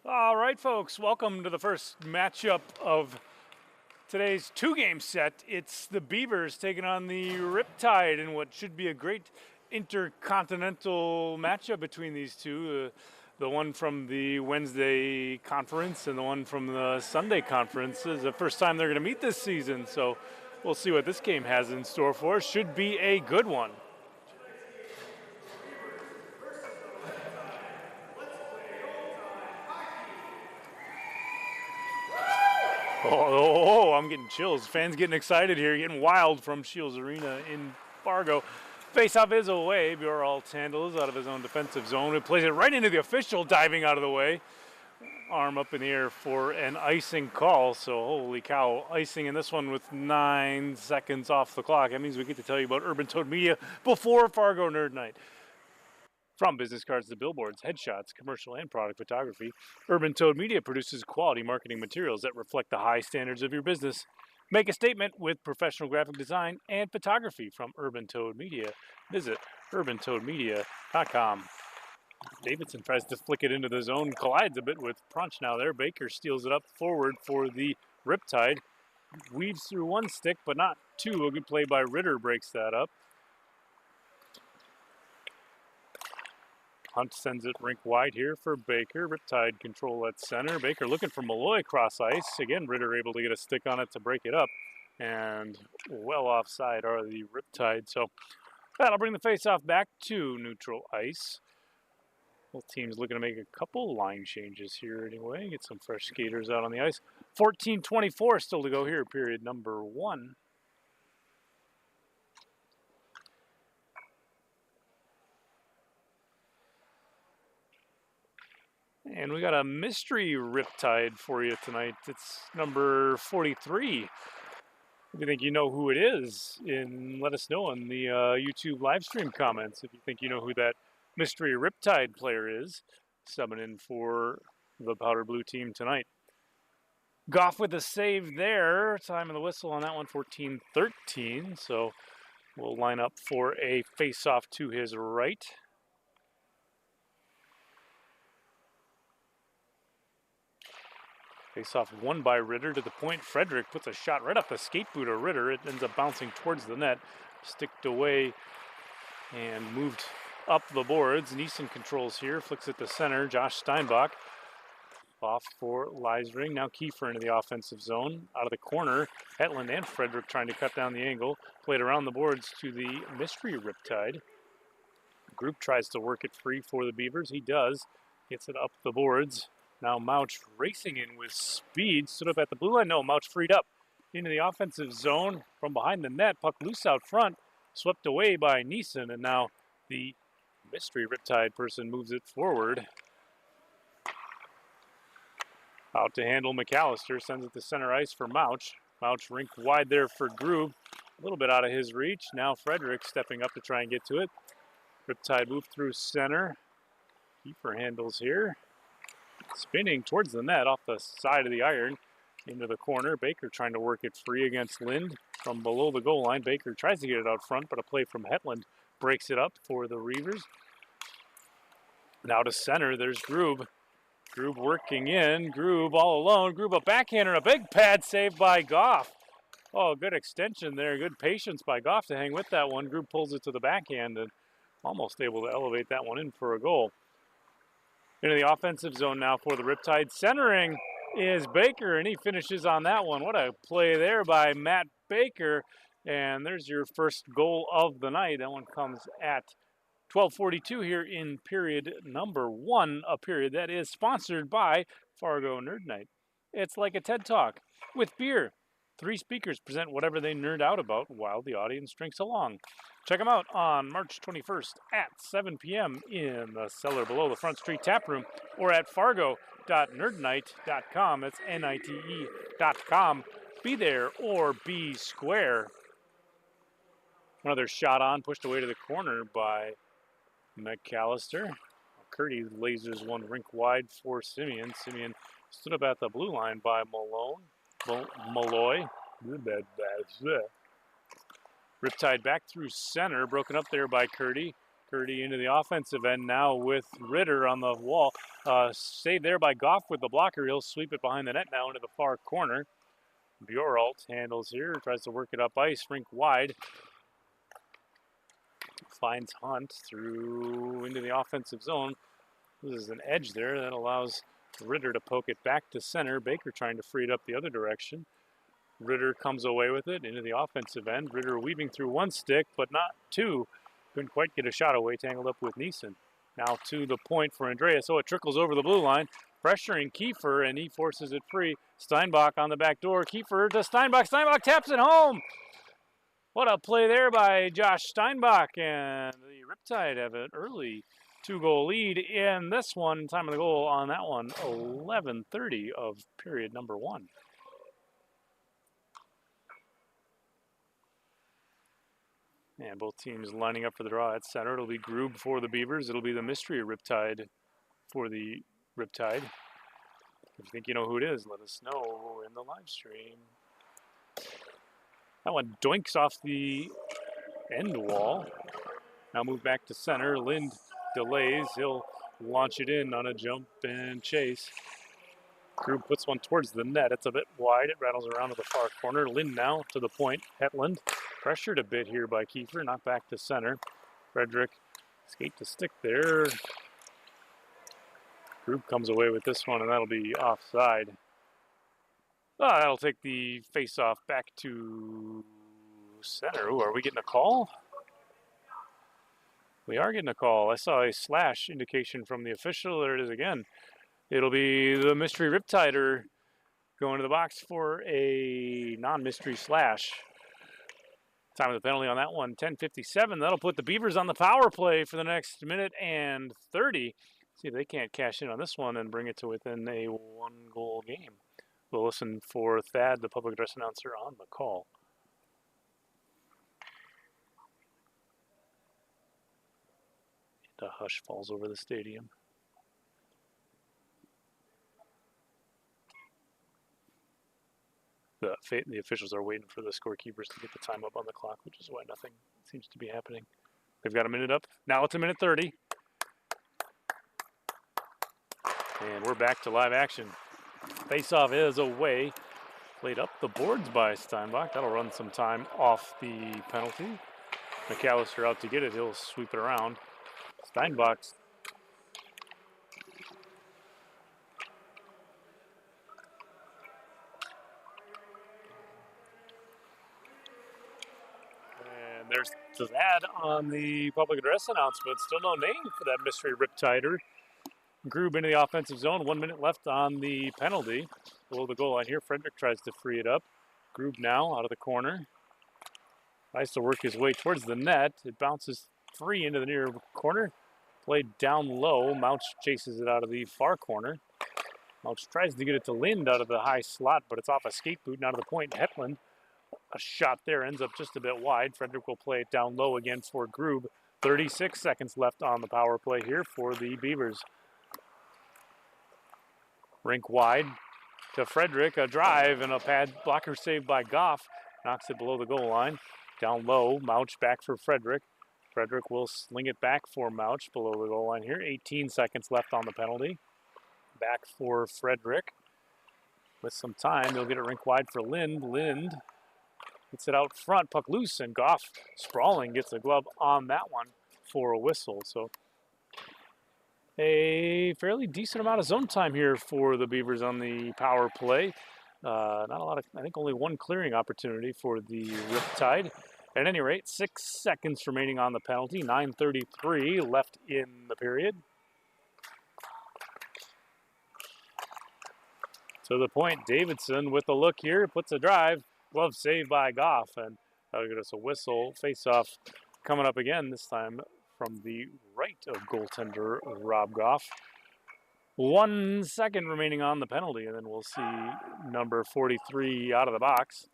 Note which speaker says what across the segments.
Speaker 1: All right, folks, welcome to the first matchup of today's two-game set. It's the Beavers taking on the Riptide in what should be a great intercontinental matchup between these two. The one from the Wednesday conference and the one from the Sunday conference is the first time they're going to meet this season, so we'll see what this game has in store for us. Should be a good one. Oh, I'm getting chills. Fans getting excited here, getting wild from Shields Arena in Fargo. Face-off is away. Bjoralt handles out of his own defensive zone. It plays it right into the official, diving out of the way. Arm up in the air for an icing call. So, holy cow, icing in this one with 9 seconds off the clock. That means we get to tell you about Urban Toad Media before Fargo Nerd Night. From business cards to billboards, headshots, commercial and product photography, Urban Toad Media produces quality marketing materials that reflect the high standards of your business. Make a statement with professional graphic design and photography from Urban Toad Media. Visit urbantoadmedia.com. Davidson tries to flick it into the zone, collides a bit with Prunch now there. Baker steals it up forward for the Riptide. Weaves through one stick, but not two. A good play by Ritter breaks that up. Hunt sends it rink wide here for Baker. Riptide control at center. Baker looking for Malloy cross ice. Again, Ritter able to get a stick on it to break it up. And well offside are the Riptide. So that'll bring the faceoff back to neutral ice. Both teams looking to make a couple line changes here anyway. Get some fresh skaters out on the ice. 14:24 still to go here, period number 1. And we got a mystery Riptide for you tonight. It's number 43. If you think you know who it is, let us know in the YouTube live stream comments if you think you know who that mystery Riptide player is. Subbing in for the powder blue team tonight. Goff with a save there. Time of the whistle on that one, 14-13. So we'll line up for a face-off to his right. Face-off won by Ritter to the point. Frederick puts a shot right off the skate boot of Ritter. It ends up bouncing towards the net. Sticked away and moved up the boards. Neeson controls here. Flicks it to center. Josh Steinbach off for Leisring. Now Kiefer into the offensive zone. Out of the corner, Hetland and Frederick trying to cut down the angle. Played around the boards to the mystery Riptide. Group tries to work it free for the Beavers. He does. Gets it up the boards. Now Mouch racing in with speed. Stood up at the blue line. No, Mouch freed up into the offensive zone from behind the net. Puck loose out front. Swept away by Neeson. And now the mystery Riptide person moves it forward. Out to handle McAllister. Sends it to center ice for Mouch. Mouch rink wide there for Grube. A little bit out of his reach. Now Frederick stepping up to try and get to it. Riptide move through center. Kiefer handles here. Spinning towards the net off the side of the iron into the corner. Baker trying to work it free against Lind from below the goal line. Baker tries to get it out front, but a play from Hetland breaks it up for the Reavers. Now to center, there's Grube. Grube working in. Grube all alone. Grube a backhander, a big pad save by Goff. Oh, good extension there. Good patience by Goff to hang with that one. Grube pulls it to the backhand and almost able to elevate that one in for a goal. Into the offensive zone now for the Riptide. Centering is Baker, and he finishes on that one. What a play there by Matt Baker. And there's your first goal of the night. That one comes at 12:42 here in period number 1, a period that is sponsored by Fargo Nerd Night. It's like a TED Talk with beer. 3 speakers present whatever they nerd out about while the audience drinks along. Check them out on March 21st at 7 p.m. in the cellar below the Front Street Tap Room or at fargo.nerdnight.com. That's NITE.com. Be there or be square. Another shot on, pushed away to the corner by McAllister. Curdy lasers one rink wide for Simeon. Simeon stood up at the blue line by Malloy. Riptide back through center, broken up there by Curdy. McCurdy into the offensive end now with Ritter on the wall. Saved there by Goff with the blocker. He'll sweep it behind the net now into the far corner. Bjoralt handles here, tries to work it up ice, rink wide. Finds Hunt through into the offensive zone. This is an edge there that allows Ritter to poke it back to center. Baker trying to free it up the other direction. Ritter comes away with it into the offensive end. Ritter weaving through one stick, but not two. Couldn't quite get a shot away, tangled up with Neeson. Now to the point for Andreas. So it trickles over the blue line, pressuring Kiefer, and he forces it free. Steinbach on the back door. Kiefer to Steinbach. Steinbach taps it home. What a play there by Josh Steinbach, and the Riptide have an early 2-goal lead in this one. Time of the goal on that one, 11:30 of period number 1. And both teams lining up for the draw at center. It'll be Grube for the Beavers. It'll be the mystery Riptide for the Riptide. If you think you know who it is, let us know in the live stream. That one doinks off the end wall. Now move back to center. Lind delays. He'll launch it in on a jump and chase. Grube puts one towards the net. It's a bit wide. It rattles around to the far corner. Lind now to the point. Hetland pressured a bit here by Kiefer. Not back to center. Frederick skate to stick there. Grube comes away with this one, and that'll be offside. That'll take the face-off back to center. Ooh, are we getting a call? We are getting a call. I saw a slash indication from the official. There it is again. It'll be the mystery Riptider going to the box for a non-mystery slash. Time of the penalty on that one, 10:57. That'll put the Beavers on the power play for the next minute and 30. See if they can't cash in on this one and bring it to within a 1-goal game. We'll listen for Thad, the public address announcer, on the call. The hush falls over the stadium. The officials are waiting for the scorekeepers to get the time up on the clock, which is why nothing seems to be happening. They've got a minute up. Now it's a minute 30. And we're back to live action. Face-off is away. Played up the boards by Steinbach. That'll run some time off the penalty. McAllister out to get it. He'll sweep it around. Steinbach's and there's that on the public address announcement. Still no name for that mystery Riptider. Grube into the offensive zone. 1 minute left on the penalty. Below the goal line here. Frederick tries to free it up. Grube now out of the corner. Tries to work his way towards the net. It bounces free into the near corner. Played down low. Mouch chases it out of the far corner. Mouch tries to get it to Lind out of the high slot, but it's off a skate boot and out of the point. Hetland, a shot there, ends up just a bit wide. Frederick will play it down low again for Grube. 36 seconds left on the power play here for the Beavers. Rink wide to Frederick. A drive and a pad blocker saved by Goff. Knocks it below the goal line. Down low. Mouch back for Frederick. Frederick will sling it back for Mouch below the goal line here. 18 seconds left on the penalty. Back for Frederick. With some time, they'll get it rink wide for Lind. Lind gets it out front. Puck loose, and Goff sprawling gets a glove on that one for a whistle. So a fairly decent amount of zone time here for the Beavers on the power play. Not a lot of, I think only one clearing opportunity for the Riptide. At any rate, 6 seconds remaining on the penalty. 9:33 left in the period. To the point, Davidson with the look here, puts a drive. Glove saved by Goff, and that'll get us a whistle. Face-off coming up again, this time from the right of goaltender Rob Goff. 1 second remaining on the penalty, and then we'll see number 43 out of the box.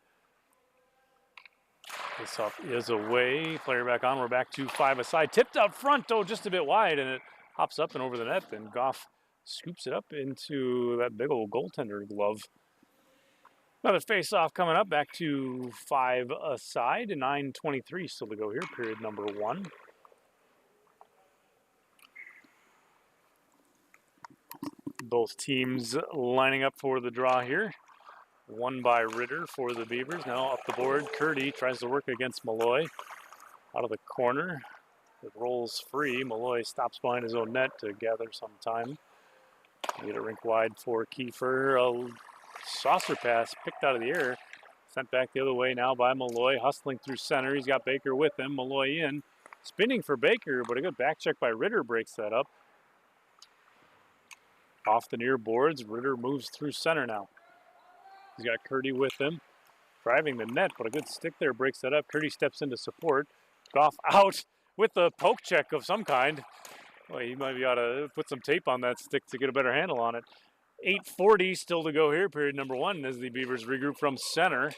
Speaker 1: Face-off is away. Player back on. We're back to 5 aside. Tipped out front, oh, just a bit wide, and it hops up and over the net. Then Goff scoops it up into that big old goaltender glove. Another face-off coming up. Back to 5 aside. 9:23 still to go here. Period number 1. Both teams lining up for the draw here. One by Ritter for the Beavers. Now up the board, Curdy tries to work against Malloy. Out of the corner, it rolls free. Malloy stops behind his own net to gather some time. Get a rink wide for Kiefer. A saucer pass picked out of the air. Sent back the other way now by Malloy, hustling through center. He's got Baker with him. Malloy in. Spinning for Baker, but a good back check by Ritter breaks that up. Off the near boards, Ritter moves through center now. He's got Curdy with him. Driving the net, but a good stick there breaks that up. Curdy steps into support. Goff out with a poke check of some kind. Well, he might be ought to put some tape on that stick to get a better handle on it. 8:40 still to go here, period number 1, as the Beavers regroup from center.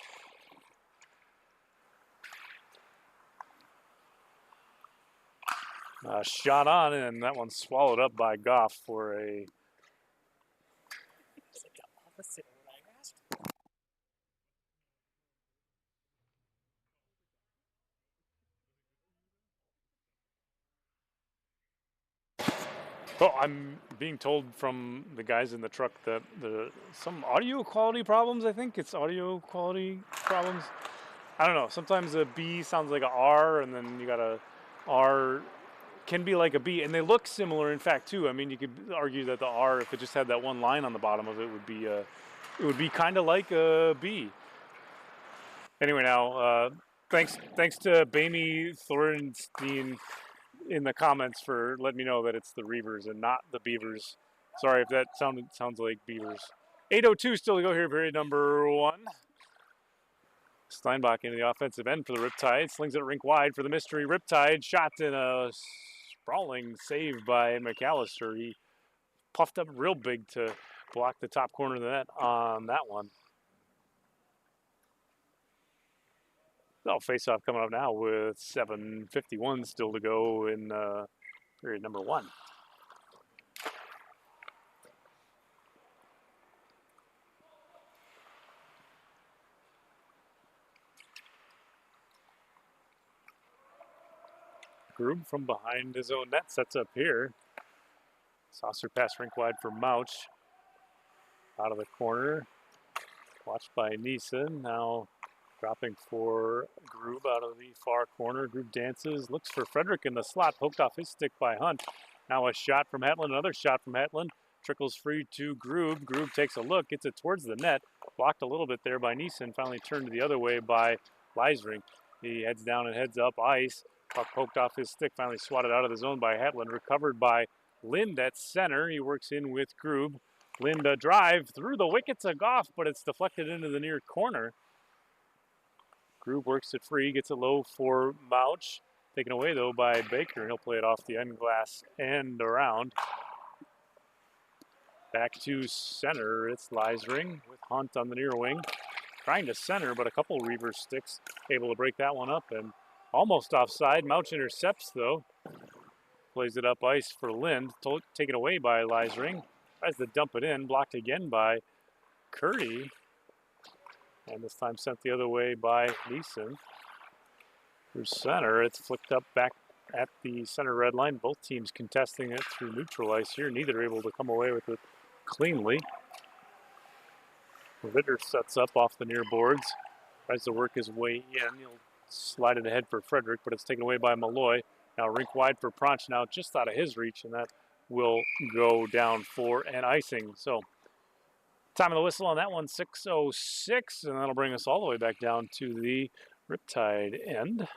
Speaker 1: Shot on, and that one's swallowed up by Goff for a... Oh, I'm being told from the guys in the truck that some audio quality problems, I think. It's audio quality problems. I don't know. Sometimes a B sounds like a R, and then you got a R can be like a B. And they look similar, in fact, too. I mean, you could argue that the R, if it just had that one line on the bottom of it, would be kind of like a B. Anyway, now, thanks to Bamey Thorenstein in the comments for letting me know that it's the Reavers and not the Beavers. Sorry if that sounds like Beavers. 8:02 still to go here, period number 1. Steinbach into the offensive end for the Riptide. Slings it rink wide for the mystery Riptide. Shot in a sprawling save by McAllister. He puffed up real big to block the top corner of the net on that one. So face-off coming up now with 7:51 still to go in period number 1. Grube from behind his own net sets up here. Saucer pass rink wide for Mouch. Out of the corner. Watched by Neeson. Now dropping for Grube out of the far corner. Grube dances, looks for Frederick in the slot, poked off his stick by Hunt. Now a shot from Hetland, another shot from Hetland. Trickles free to Grube. Grube takes a look, gets it towards the net. Blocked a little bit there by Neeson, finally turned the other way by Leisring. He heads down and heads up ice. Puck poked off his stick, finally swatted out of the zone by Hetland. Recovered by Lind at center. He works in with Grube. Lind a drive through the wickets of Goff, but it's deflected into the near corner. Grube works it free, gets it low for Mouch. Taken away, though, by Baker, and he'll play it off the end glass and around. Back to center, it's Leisring with Hunt on the near wing. Trying to center, but a couple Reavers sticks able to break that one up, and almost offside. Mouch intercepts, though. Plays it up ice for Lind, taken away by Leisring. Tries to dump it in, blocked again by Curdy. And this time sent the other way by Neeson. Through center, it's flicked up back at the center red line. Both teams contesting it through neutral ice here. Neither are able to come away with it cleanly. Ritter sets up off the near boards. Tries to work his way in. He'll slide it ahead for Frederick, but it's taken away by Malloy. Now rink wide for Pronch, now just out of his reach, and that will go down for an icing. So time of the whistle on that one, 6:06, and that'll bring us all the way back down to the Riptide end.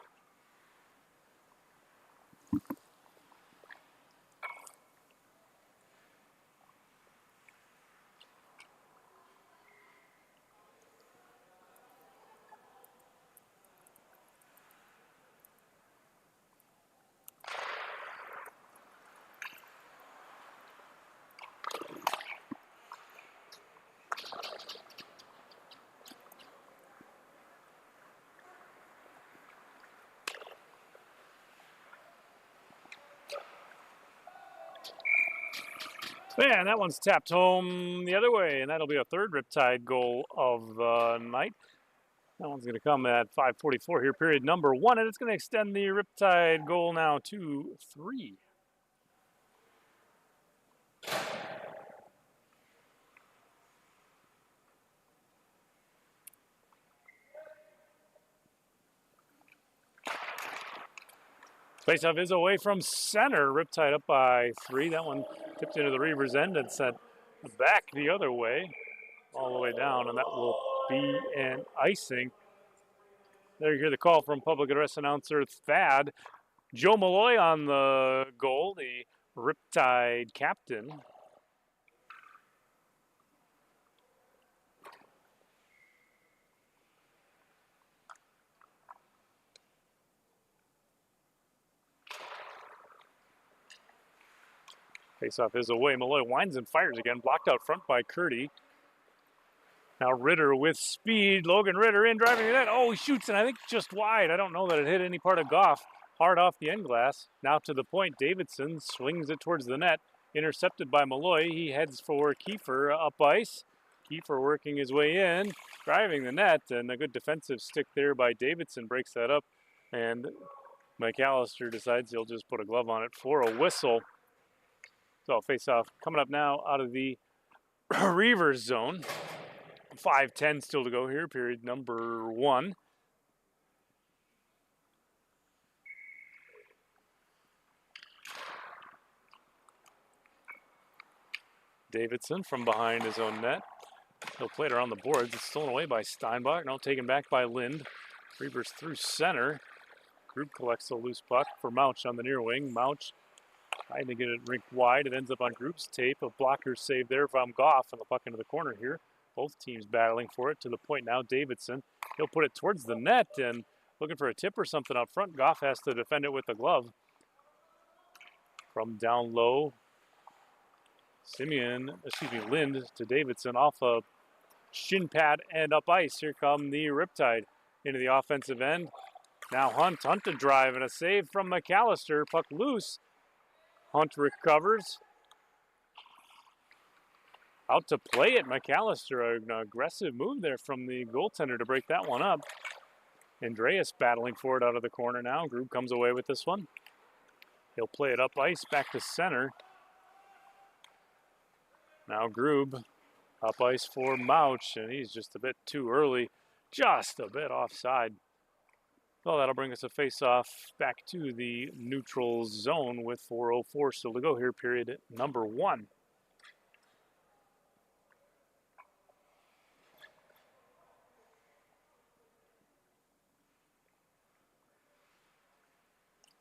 Speaker 1: Man, that one's tapped home the other way, and that'll be a third Riptide goal of the night. That one's going to come at 5:44 here, period number 1, and it's going to extend the Riptide goal now to 3. Faceoff is away from center. Riptide up by 3. That one tipped into the Reavers' end and sent back the other way, all the way down, and that will be an icing. There you hear the call from public address announcer Thad. Joe Malloy on the goal, the Riptide captain. Faceoff is away. Malloy winds and fires again. Blocked out front by Curdy. Now Ritter with speed. Logan Ritter in, driving the net. Oh, he shoots, and I think just wide. I don't know that it hit any part of Goff. Hard off the end glass. Now to the point. Davidson swings it towards the net. Intercepted by Malloy. He heads for Kiefer up ice. Kiefer working his way in, driving the net, and a good defensive stick there by Davidson breaks that up. And McAllister decides he'll just put a glove on it for a whistle. So face-off coming up now out of the Reavers zone. 5:10 still to go here, period number 1. Davidson from behind his own net. He'll play it around the boards. It's stolen away by Steinbach. Now taken back by Lind. Reavers through center. Group collects the loose puck for Mouch on the near wing. Mouch trying to get it rinked wide. It ends up on Group's tape. A blocker save there from Goff, and the puck into the corner here. Both teams battling for it. To the point now, Davidson. He'll put it towards the net and looking for a tip or something up front. Goff has to defend it with the glove. From down low, Lind to Davidson off a shin pad and up ice. Here come the Riptide into the offensive end. Now Hunt to drive and a save from McAllister. Puck loose. Hunt recovers. Out to play it, McAllister. An aggressive move there from the goaltender to break that one up. Andreas battling for it out of the corner now. Grube comes away with this one. He'll play it up ice back to center. Now Grube up ice for Mouch, and he's just a bit too early. Just a bit offside. Well, that'll bring us a face-off back to the neutral zone with 4:04 still to go here, period number 1.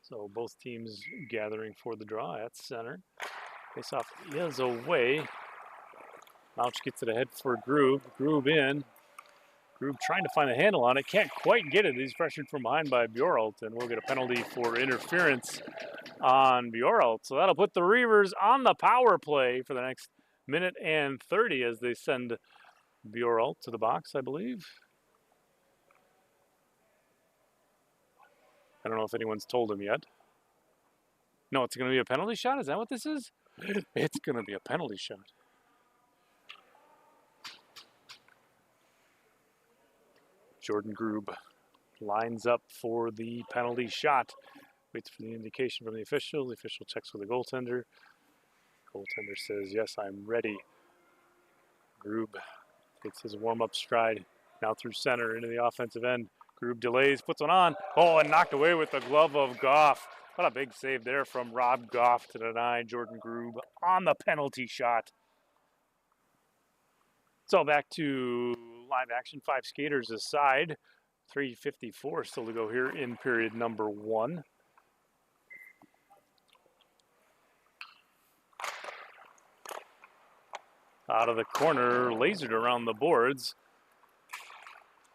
Speaker 1: So both teams gathering for the draw at center. Face-off is away. Mouch gets it ahead for Grube. Grube in. Grube trying to find a handle on it. Can't quite get it. He's pressured from behind by Bjoralt, and we'll get a penalty for interference on Bjoralt. So that'll put the Reavers on the power play for the next minute and 30 as they send Bjoralt to the box, I believe. I don't know if anyone's told him yet. No, it's going to be a penalty shot? Is that what this is? It's going to be a penalty shot. Jordan Grube lines up for the penalty shot. Waits for the indication from the official. The official checks with the goaltender. Goaltender says, yes, I'm ready. Grube takes his warm-up stride. Now through center into the offensive end. Grube delays, puts one on. Oh, and knocked away with the glove of Goff. What a big save there from Rob Goff to deny Jordan Grube on the penalty shot. So back to live action, 5 skaters aside. 3:54 still to go here in period number 1. Out of the corner, lasered around the boards.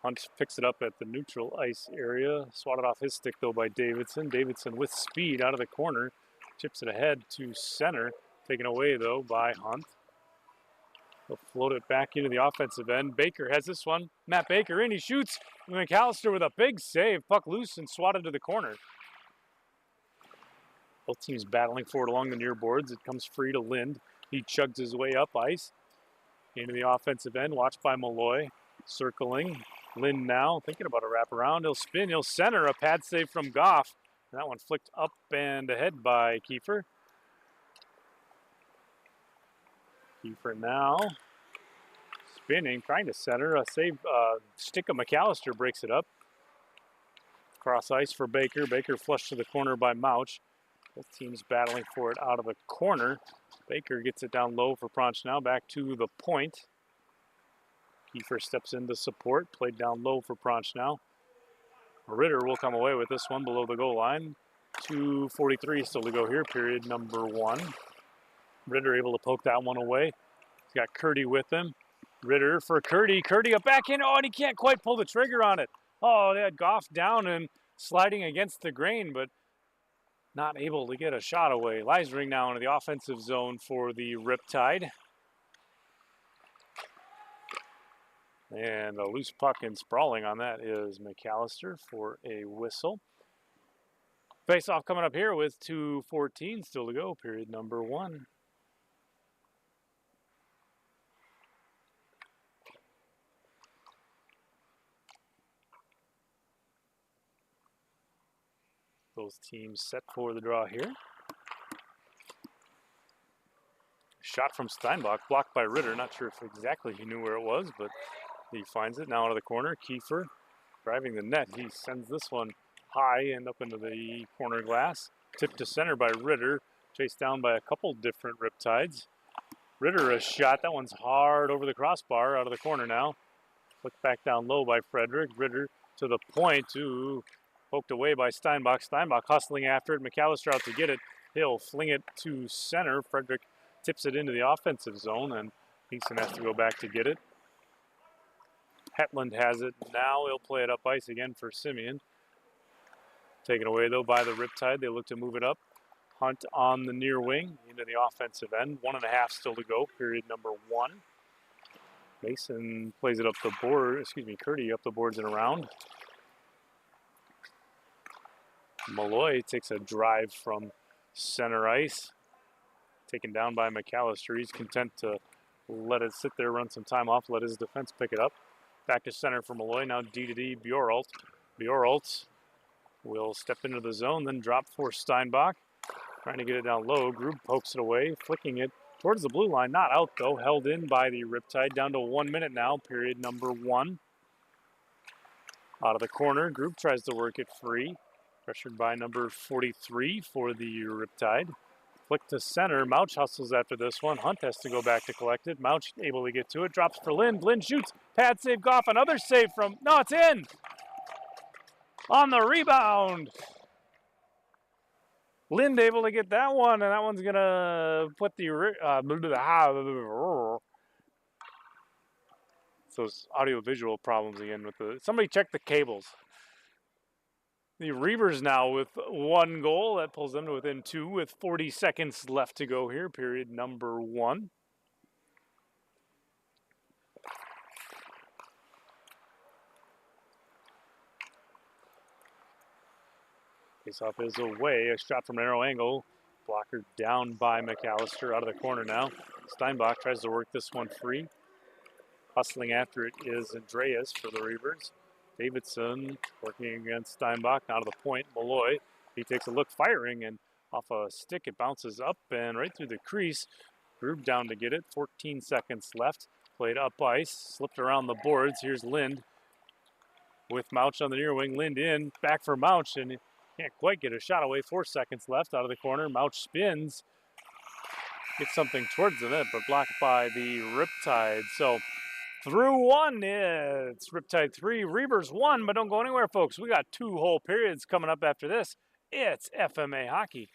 Speaker 1: Hunt picks it up at the neutral ice area. Swatted off his stick, though, by Davidson. Davidson with speed out of the corner. Chips it ahead to center. Taken away, though, by Hunt. He'll float it back into the offensive end. Baker has this one. Matt Baker in. He shoots. McAllister with a big save. Puck loose and swatted to the corner. Both teams battling for it along the near boards. It comes free to Lind. He chugs his way up ice. Into the offensive end. Watched by Malloy. Circling. Lind now thinking about a wraparound. He'll spin. He'll center. A pad save from Goff. And that one flicked up and ahead by Kiefer. Kiefer now spinning, trying to center. A save stick of McAllister breaks it up. Cross ice for Baker. Baker flushed to the corner by Mouch. Both teams battling for it out of the corner. Baker gets it down low for Pronchnau. Back to the point. Kiefer steps in to support. Played down low for Pronchnau. Ritter will come away with this one below the goal line. 2:43 still to go here, period number 1. Ritter able to poke that one away. He's got Curdy with him. Ritter for Curdy. Curdy a backhand. Oh, and he can't quite pull the trigger on it. Oh, they had Goff down and sliding against the grain, but not able to get a shot away. Leisring now into the offensive zone for the Riptide. And a loose puck and sprawling on that is McAllister for a whistle. Face-off coming up here with 2:14 still to go, period number 1. Both teams set for the draw here. Shot from Steinbach, blocked by Ritter. Not sure if exactly he knew where it was, but he finds it now out of the corner. Kiefer driving the net. He sends this one high and up into the corner glass. Tipped to center by Ritter. Chased down by a couple different Riptides. Ritter a shot. That one's hard over the crossbar out of the corner now. Flicked back down low by Frederick. Ritter to the point. Ooh, poked away by Steinbach. Steinbach hustling after it. McAllister out to get it. He'll fling it to center. Frederick tips it into the offensive zone, and Beeson has to go back to get it. Hetland has it. Now he'll play it up ice again for Simeon. Taken away, though, by the Riptide. They look to move it up. Hunt on the near wing into the offensive end. 1.5 still to go, period number 1. Mason plays it up the board, Curdy up the boards and around. Malloy takes a drive from center ice. Taken down by McAllister. He's content to let it sit there, run some time off, let his defense pick it up. Back to center for Malloy. Now D-to-D, Bjoralt. Bjoralt will step into the zone, then drop for Steinbach. Trying to get it down low. Grube pokes it away, flicking it towards the blue line. Not out, though. Held in by the Riptide. Down to 1 minute now, period number 1. Out of the corner. Grube tries to work it free. Pressured by number 43 for the Riptide. Flick to center. Mouch hustles after this one. Hunt has to go back to collect it. Mouch able to get to it. Drops for Lind. Lind shoots. Pad save Goff. Another save from... No, it's in! On the rebound. Lind able to get that one, and that one's going to put the... So it's audio-visual problems again with the... Somebody check the cables. The Reavers now with 1 goal. That pulls them to within 2 with 40 seconds left to go here, period number 1. Face-off is away. A shot from an narrow angle. Blocker down by McAllister out of the corner now. Steinbach tries to work this one free. Hustling after it is Andreas for the Reavers. Davidson working against Steinbach, out of the point. Malloy, he takes a look, firing, and off a stick it bounces up and right through the crease. Grube down to get it. 14 seconds left. Played up ice, slipped around the boards. Here's Lind with Mouch on the near wing. Lind in, back for Mouch, and can't quite get a shot away. 4 seconds left out of the corner. Mouch spins, gets something towards the net, but blocked by the Riptide. So through 1, it's Riptide 3, Reavers 1, but don't go anywhere, folks. We got 2 whole periods coming up after this. It's FMA hockey.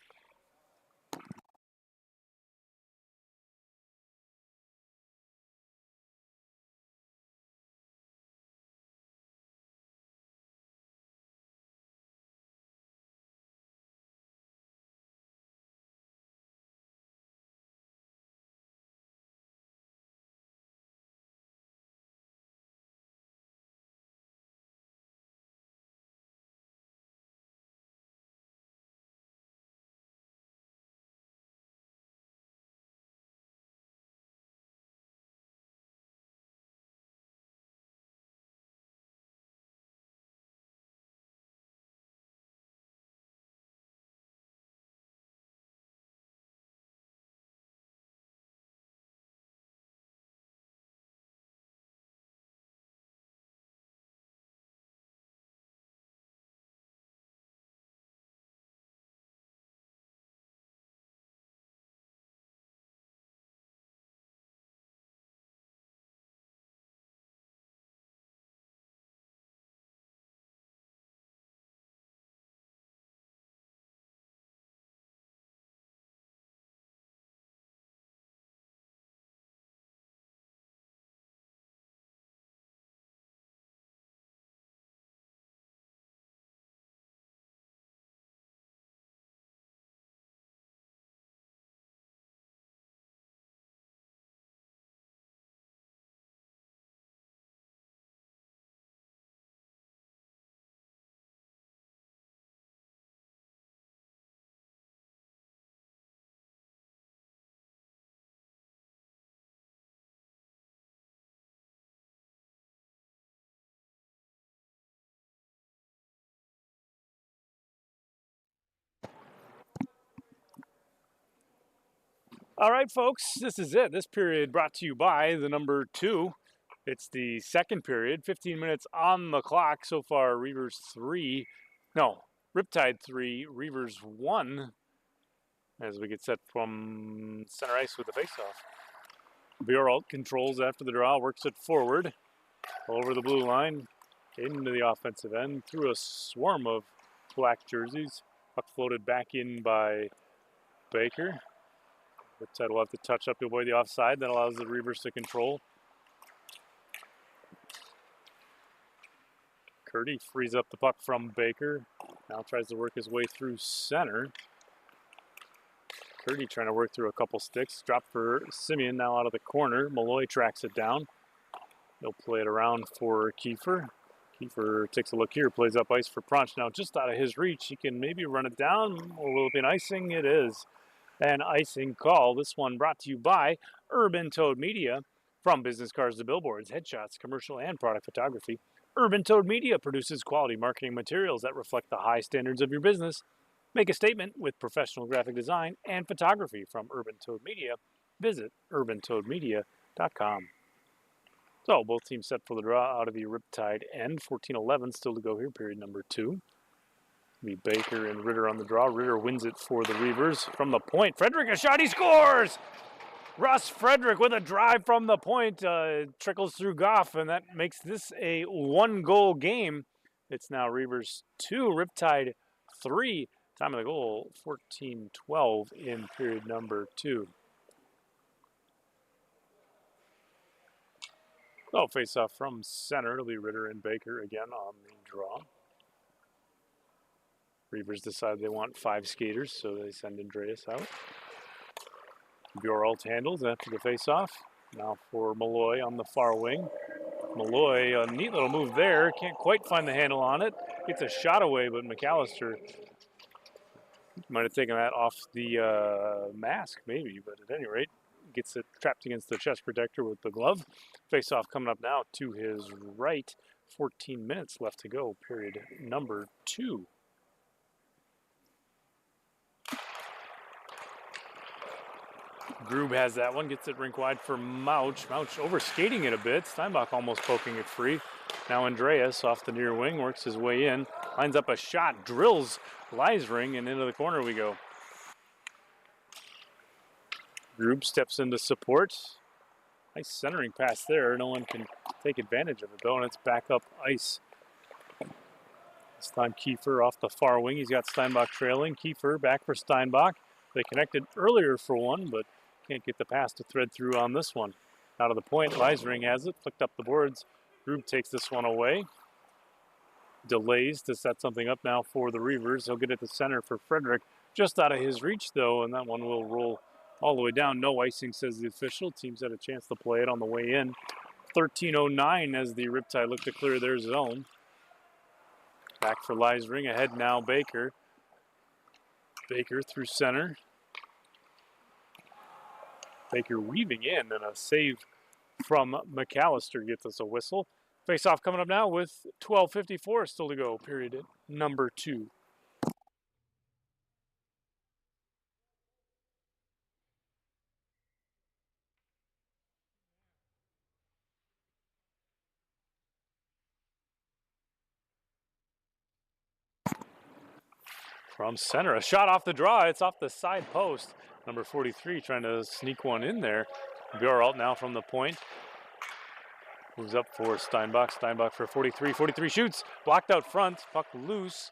Speaker 1: All right, folks, this is it. This period brought to you by the number 2. It's the second period, 15 minutes on the clock. So far, Riptide 3, Reavers 1, as we get set from center ice with the faceoff. Bjoralt controls after the draw, works it forward, over the blue line, into the offensive end, through a swarm of black jerseys. Puck floated back in by Baker. Riptide will have to touch up to avoid the offside. That allows the Reavers to control. Curdy frees up the puck from Baker. Now tries to work his way through center. Curdy trying to work through a couple sticks. Drop for Simeon now out of the corner. Malloy tracks it down. He'll play it around for Kiefer. Kiefer takes a look here, plays up ice for Prunch. Now just out of his reach, he can maybe run it down, or will it be an icing? It is an icing call. This one brought to you by Urban Toad Media. From business cards to billboards, headshots, commercial, and product photography, Urban Toad Media produces quality marketing materials that reflect the high standards of your business. Make a statement with professional graphic design and photography from Urban Toad Media. Visit urbantoadmedia.com. So both teams set for the draw out of the Riptide end. 14-11 still to go here, period number 2. Be Baker and Ritter on the draw. Ritter wins it for the Reavers. From the point, Frederick, a shot, he scores! Russ Frederick with a drive from the point, trickles through Goff, and that makes this a 1-goal game. It's now Reavers 2, Riptide 3. Time of the goal, 14-12 in period number 2. So face off from center. It'll be Ritter and Baker again on the draw. Reavers decide they want 5 skaters, so they send Andreas out. Bjoralt handles after the face-off. Now for Malloy on the far wing. Malloy, a neat little move there. Can't quite find the handle on it. Gets a shot away, but McAllister might have taken that off the mask, maybe. But at any rate, gets it trapped against the chest protector with the glove. Face-off coming up now to his right. 14 minutes left to go, period number 2. Grube has that one, gets it rink wide for Mouch. Mouch overskating it a bit. Steinbach almost poking it free. Now Andreas off the near wing, works his way in, lines up a shot, drills Leisring, and into the corner we go. Grube steps into support. Nice centering pass there. No one can take advantage of it though, and it's back up ice. This time Kiefer off the far wing. He's got Steinbach trailing. Kiefer back for Steinbach. They connected earlier for one, but can't get the pass to thread through on this one. Out of the point, Leisring has it, flicked up the boards. Grube takes this one away. Delays to set something up now for the Reavers. He'll get it to center for Frederick. Just out of his reach, though, and that one will roll all the way down. No icing, says the official. Teams had a chance to play it on the way in. 13:09 as the Riptide look to clear their zone. Back for Leisring. Ahead now, Baker. Baker through center. Baker weaving in, and a save from McAllister gets us a whistle. Face-off coming up now with 12:54 still to go, period number 2. From center, a shot off the draw. It's off the side post. Number 43 trying to sneak one in there. Bjoralt now from the point. Moves up for Steinbach. Steinbach for 43. 43 shoots. Blocked out front. Puck loose.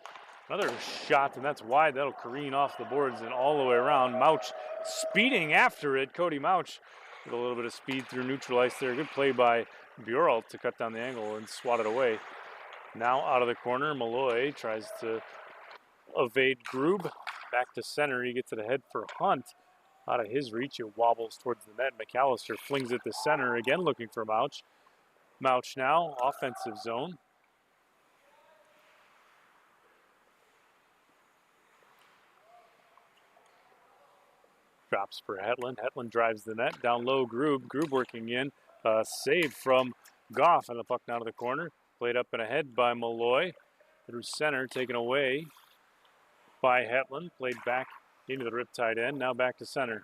Speaker 1: Another shot, and that's wide. That'll careen off the boards and all the way around. Mouch speeding after it. Cody Mouch with a little bit of speed through neutral ice there. Good play by Bjoralt to cut down the angle and swat it away. Now out of the corner, Malloy tries to evade Grube. Back to center. He gets it ahead for Hunt. Out of his reach, it wobbles towards the net. McAllister flings it to center, again looking for Mouch. Mouch now, offensive zone. Drops for Hetland. Hetland drives the net. Down low, Grube. Grube working in. Save from Goff, and the puck down to the corner. Played up and ahead by Malloy. Through center, taken away by Hetland. Played back into the Riptide end. Now back to center.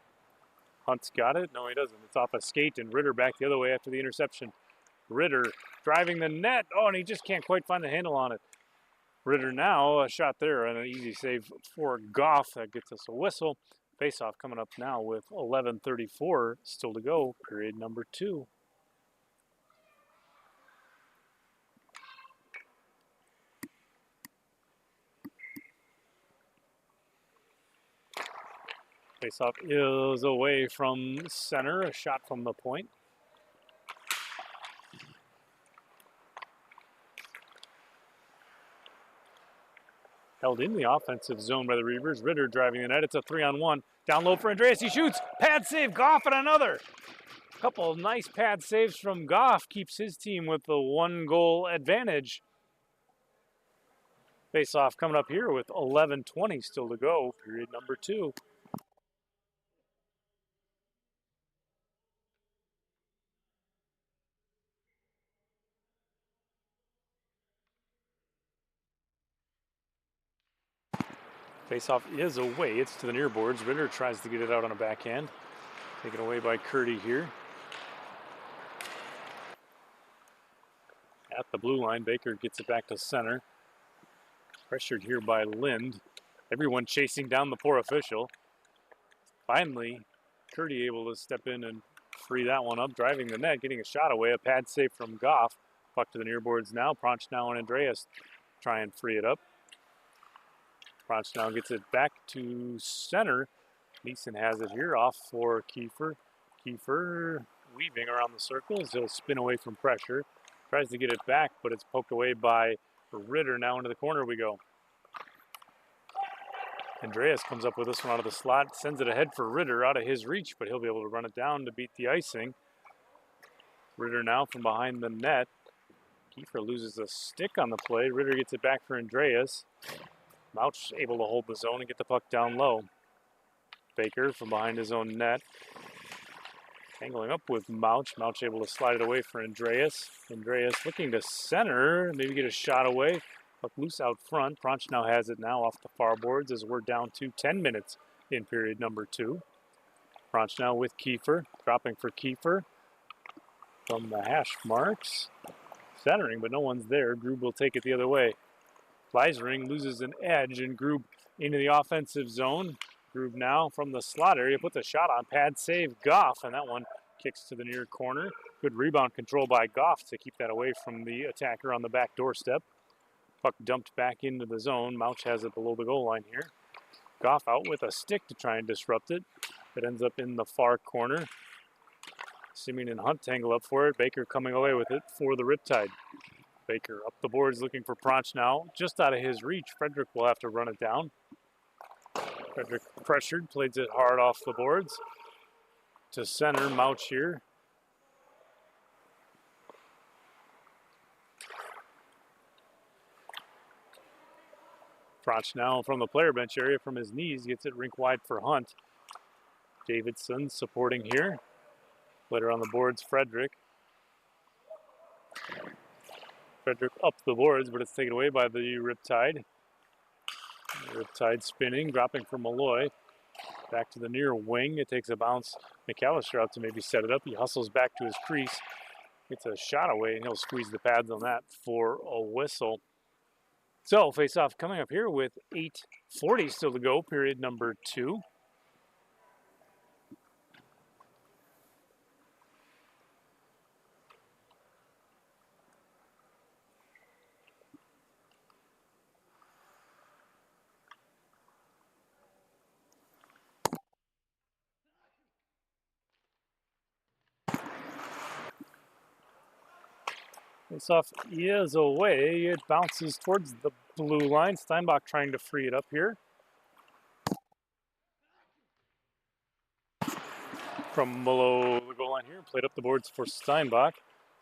Speaker 1: Hunt's got it. No, he doesn't. It's off a skate, and Ritter back the other way after the interception. Ritter driving the net. Oh, and he just can't quite find the handle on it. Ritter now, a shot there, and an easy save for Goff. That gets us a whistle. Face-off coming up now with 11:34 still to go, period number 2. Face-off is away from center, a shot from the point. Held in the offensive zone by the Reavers. Ritter driving the net. It's a 3-on-1. Down low for Andreas. He shoots. Pad save. Goff and another. Couple of nice pad saves from Goff. Keeps his team with the 1-goal advantage. Face-off coming up here with 11:20 still to go. Period number 2. Face-off is away. It's to the near boards. Ritter tries to get it out on a backhand. Taken away by Curdy here. At the blue line, Baker gets it back to center. Pressured here by Lind. Everyone chasing down the poor official. Finally, Curdy able to step in and free that one up. Driving the net, getting a shot away. A pad save from Goff. Puck to the near boards now. Pronchnau and Andreas try and free it up. Pronchnau gets it back to center. Neeson has it here off for Kiefer. Kiefer weaving around the circles. He'll spin away from pressure. Tries to get it back, but it's poked away by Ritter. Now into the corner we go. Andreas comes up with this one out of the slot. Sends it ahead for Ritter out of his reach, but he'll be able to run it down to beat the icing. Ritter now from behind the net. Kiefer loses a stick on the play. Ritter gets it back for Andreas. Mouch able to hold the zone and get the puck down low. Baker from behind his own net. Angling up with Mouch. Mouch able to slide it away for Andreas. Andreas looking to center, maybe get a shot away. Puck loose out front. Pronchnau has it now off the far boards as we're down to 10 minutes in period number 2. Pronchnau with Kiefer. Dropping for Kiefer. From the hash marks. Centering, but no one's there. Grube will take it the other way. Leisering loses an edge, and Grube into the offensive zone. Grube now from the slot area puts a shot on. Pad save Goff, and that one kicks to the near corner. Good rebound control by Goff to keep that away from the attacker on the back doorstep. Puck dumped back into the zone. Mouch has it below the goal line here. Goff out with a stick to try and disrupt it. It ends up in the far corner. Simeon and Hunt tangle up for it. Baker coming away with it for the Riptide. Baker up the boards looking for Pronchnau. Just out of his reach. Frederick will have to run it down. Frederick pressured, plays it hard off the boards. To center, Mouch here. Pronchnau from the player bench area from his knees gets it rink wide for Hunt. Davidson supporting here. Later on the boards, Frederick. Frederick up the boards, but it's taken away by the Riptide. Riptide spinning, dropping for Malloy. Back to the near wing. It takes a bounce. McAllister out to maybe set it up. He hustles back to his crease. Gets a shot away, and he'll squeeze the pads on that for a whistle. So, face-off coming up here with 8:40 still to go, period number 2. Face-off is away. It bounces towards the blue line. Steinbach trying to free it up here. From below the goal line here. Played up the boards for Steinbach.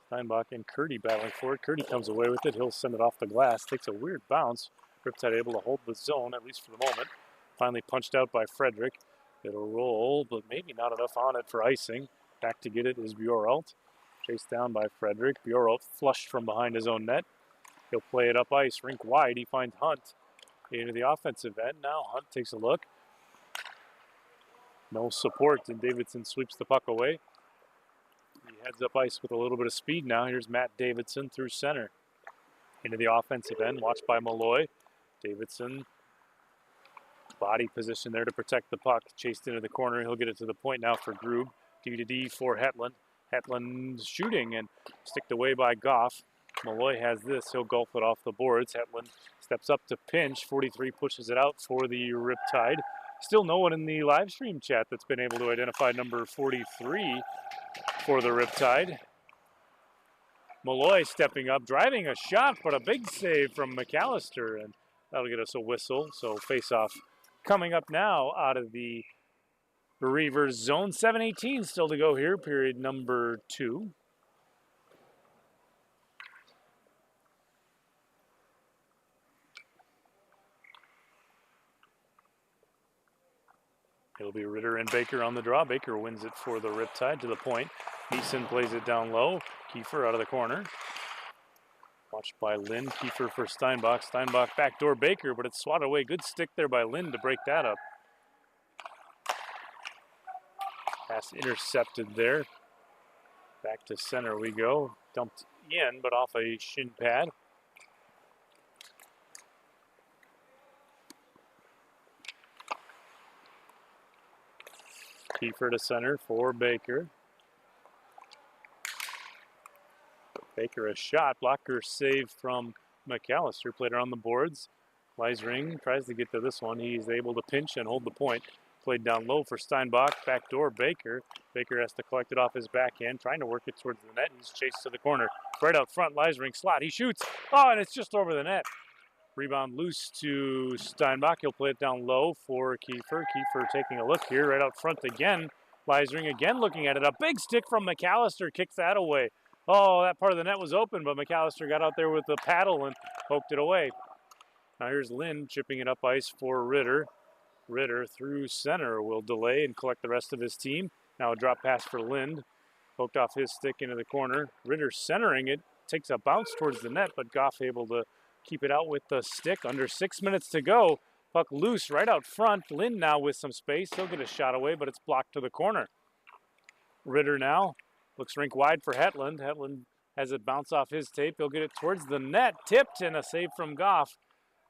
Speaker 1: Steinbach and Curdy battling for it. Curdy comes away with it. He'll send it off the glass. Takes a weird bounce. Riptide able to hold the zone, at least for the moment. Finally punched out by Frederick. It'll roll, but maybe not enough on it for icing. Back to get it is Bjoralt. Chased down by Frederick. Bjoralt flushed from behind his own net. He'll play it up ice, rink wide. He finds Hunt into the offensive end. Now Hunt takes a look. No support, and Davidson sweeps the puck away. He heads up ice with a little bit of speed now. Here's Matt Davidson through center. Into the offensive end, watched by Malloy. Davidson, body position there to protect the puck. Chased into the corner. He'll get it to the point now for Grube. D to D for Hetland. Hetland shooting and sticked away by Goff. Malloy has this. He'll gulp it off the boards. Hetland steps up to pinch. 43 pushes it out for the Riptide. Still no one in the live stream chat that's been able to identify number 43 for the Riptide. Malloy stepping up, driving a shot, but a big save from McAllister, and that'll get us a whistle. So face-off coming up now out of the Reavers zone. 7:18 still to go here, period number 2. It'll be Ritter and Baker on the draw. Baker wins it for the Riptide to the point. Neeson plays it down low. Kiefer out of the corner. Watched by Lynn. Kiefer for Steinbach. Steinbach backdoor Baker, but it's swatted away. Good stick there by Lynn to break that up. Pass intercepted there. Back to center we go. Dumped in, but off a shin pad. Kiefer to center for Baker. Baker a shot. Blocker save from McAllister. Played around the boards. Leisring tries to get to this one. He's able to pinch and hold the point. Played down low for Steinbach. Backdoor Baker. Baker has to collect it off his backhand. Trying to work it towards the net. He's chased to the corner. Right out front. Leisring slot. He shoots. Oh, and it's just over the net. Rebound loose to Steinbach. He'll play it down low for Kiefer. Kiefer taking a look here. Right out front again. Leisring again looking at it. A big stick from McAllister kicks that away. Oh, that part of the net was open, but McAllister got out there with the paddle and poked it away. Now here's Lynn chipping it up ice for Ritter. Ritter through center will delay and collect the rest of his team. Now a drop pass for Lind. Poked off his stick into the corner. Ritter centering it. Takes a bounce towards the net, but Goff able to keep it out with the stick. Under 6 minutes to go. Puck loose right out front. Lind now with some space. He'll get a shot away, but it's blocked to the corner. Ritter now looks rink wide for Hetland. Hetland has it bounce off his tape. He'll get it towards the net. Tipped and a save from Goff.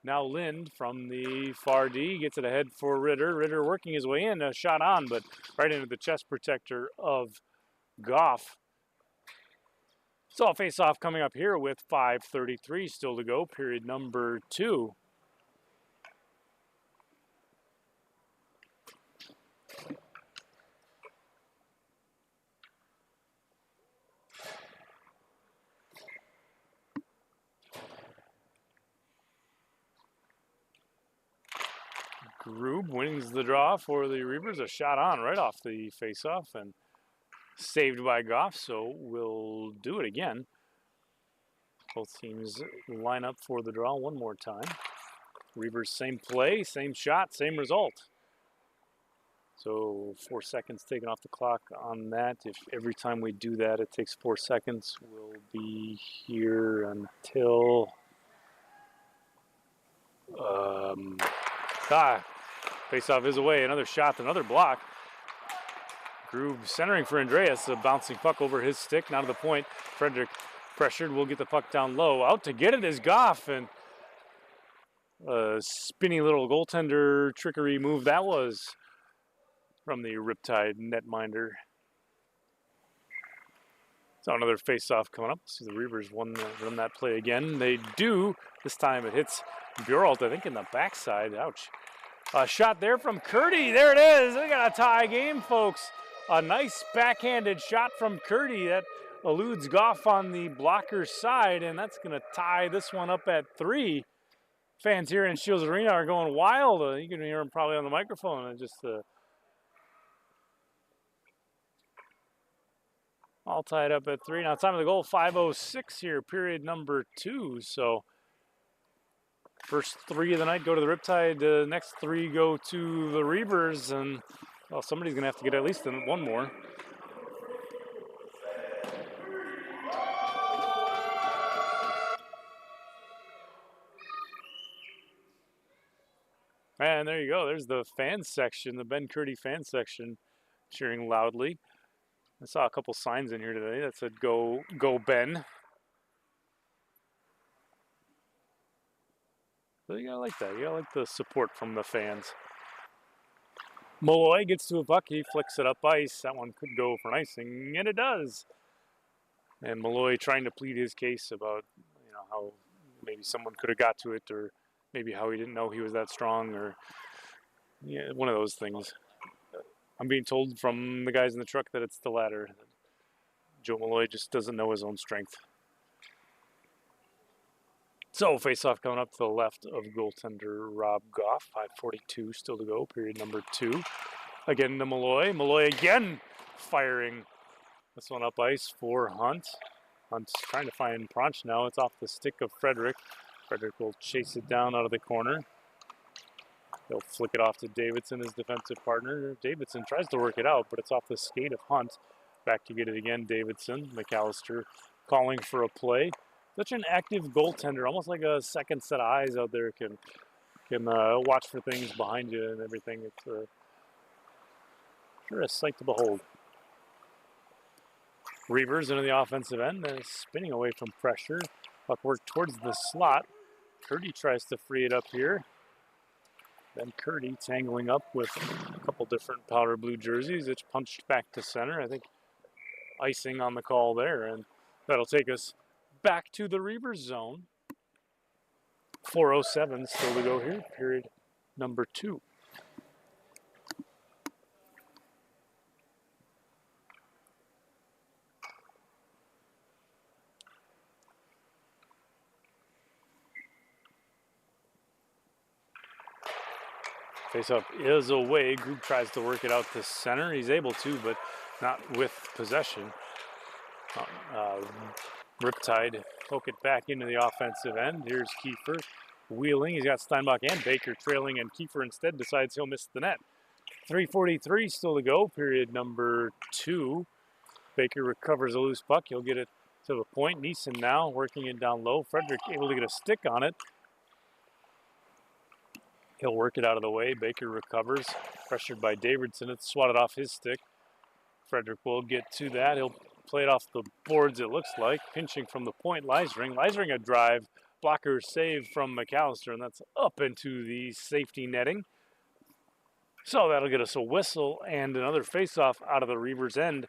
Speaker 1: Now Lind from the far D gets it ahead for Ritter. Ritter working his way in. A shot on, but right into the chest protector of Goff. So a face-off coming up here with 5:33 still to go, period number 2. Grube wins the draw for the Reavers. A shot on right off the face-off and saved by Goff, so we'll do it again. Both teams line up for the draw one more time. Reavers same play, same shot, same result. So 4 seconds taken off the clock on that. If every time we do that it takes 4 seconds, we'll be here until face-off is away. Another shot, another block. Grube centering for Andreas. A bouncing puck over his stick. Now to the point. Frederick pressured. Will get the puck down low. Out to get it is Goff. And a spinny little goaltender trickery move that was from the Riptide netminder. So another face-off coming up. See the Reavers run that play again. They do. This time it hits Buralt, I think, in the backside. Ouch. A shot there from Curdy. There it is. They got a tie game, folks. A nice backhanded shot from Curdy that eludes Goff on the blocker's side, and that's going to tie this one up at 3. Fans here in Shields Arena are going wild. You can hear them probably on the microphone. And just all tied up at 3. Now time of the goal, 5:06 here, period number 2. So first 3 of the night go to the Riptide. The next 3 go to the Reavers, and well, somebody's going to have to get at least one more. And there you go. There's the fan section, the Ben Curdy fan section, cheering loudly. I saw a couple signs in here today that said "Go Ben." So you gotta like that. You gotta like the support from the fans. Malloy gets to a puck. He flicks it up ice. That one could go for an icing, and it does. And Malloy trying to plead his case about, how maybe someone could have got to it, or maybe how he didn't know he was that strong, or one of those things. I'm being told from the guys in the truck that it's the latter. Joe Malloy just doesn't know his own strength. So face-off coming up to the left of goaltender Rob Goff. 5:42 still to go, period number 2. Again to Malloy. Malloy again firing this one up ice for Hunt. Hunt's trying to find Pronch now. It's off the stick of Frederick. Frederick will chase it down out of the corner. He'll flick it off to Davidson, his defensive partner. Davidson tries to work it out, but it's off the skate of Hunt. Back to get it again, Davidson. McAllister calling for a play. Such an active goaltender, almost like a second set of eyes out there. Can watch for things behind you and everything. It's sure a sight to behold. Reavers into the offensive end, spinning away from pressure. Puck work towards the slot. Curdy tries to free it up here. Then Curdy tangling up with a couple different powder blue jerseys. It's punched back to center. I think icing on the call there, and that'll take us back to the Reavers zone. 4:07 still to go here, period number 2. Face-up is away. Grube tries to work it out to center. He's able to, but not with possession. Riptide poke it back into the offensive end. Here's Kiefer wheeling. He's got Steinbach and Baker trailing, and Kiefer instead decides he'll miss the net. 3:43 still to go, period number 2. Baker recovers a loose puck. He'll get it to the point. Neeson now working it down low. Frederick able to get a stick on it. He'll work it out of the way. Baker recovers. Pressured by Davidson. It's swatted off his stick. Frederick will get to that. He'll play it off the boards, it looks like. Pinching from the point, Leisring. Leisring a drive. Blocker save from McAllister, and that's up into the safety netting. So that'll get us a whistle and another face-off out of the Reavers' end.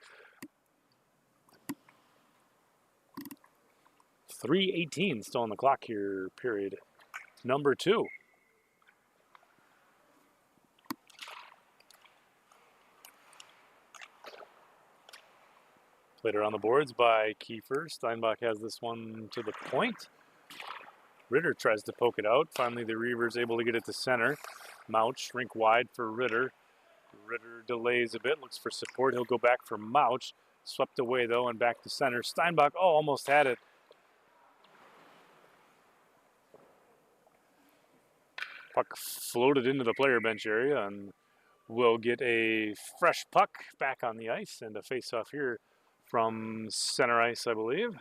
Speaker 1: 3:18 still on the clock here, period number 2. Played around the boards by Kiefer. Steinbach has this one to the point. Ritter tries to poke it out. Finally, the Reavers able to get it to center. Mouch, rink wide for Ritter. Ritter delays a bit, looks for support. He'll go back for Mouch. Swept away, though, and back to center. Steinbach, almost had it. Puck floated into the player bench area, and we'll get a fresh puck back on the ice and a face-off here from center ice, I believe.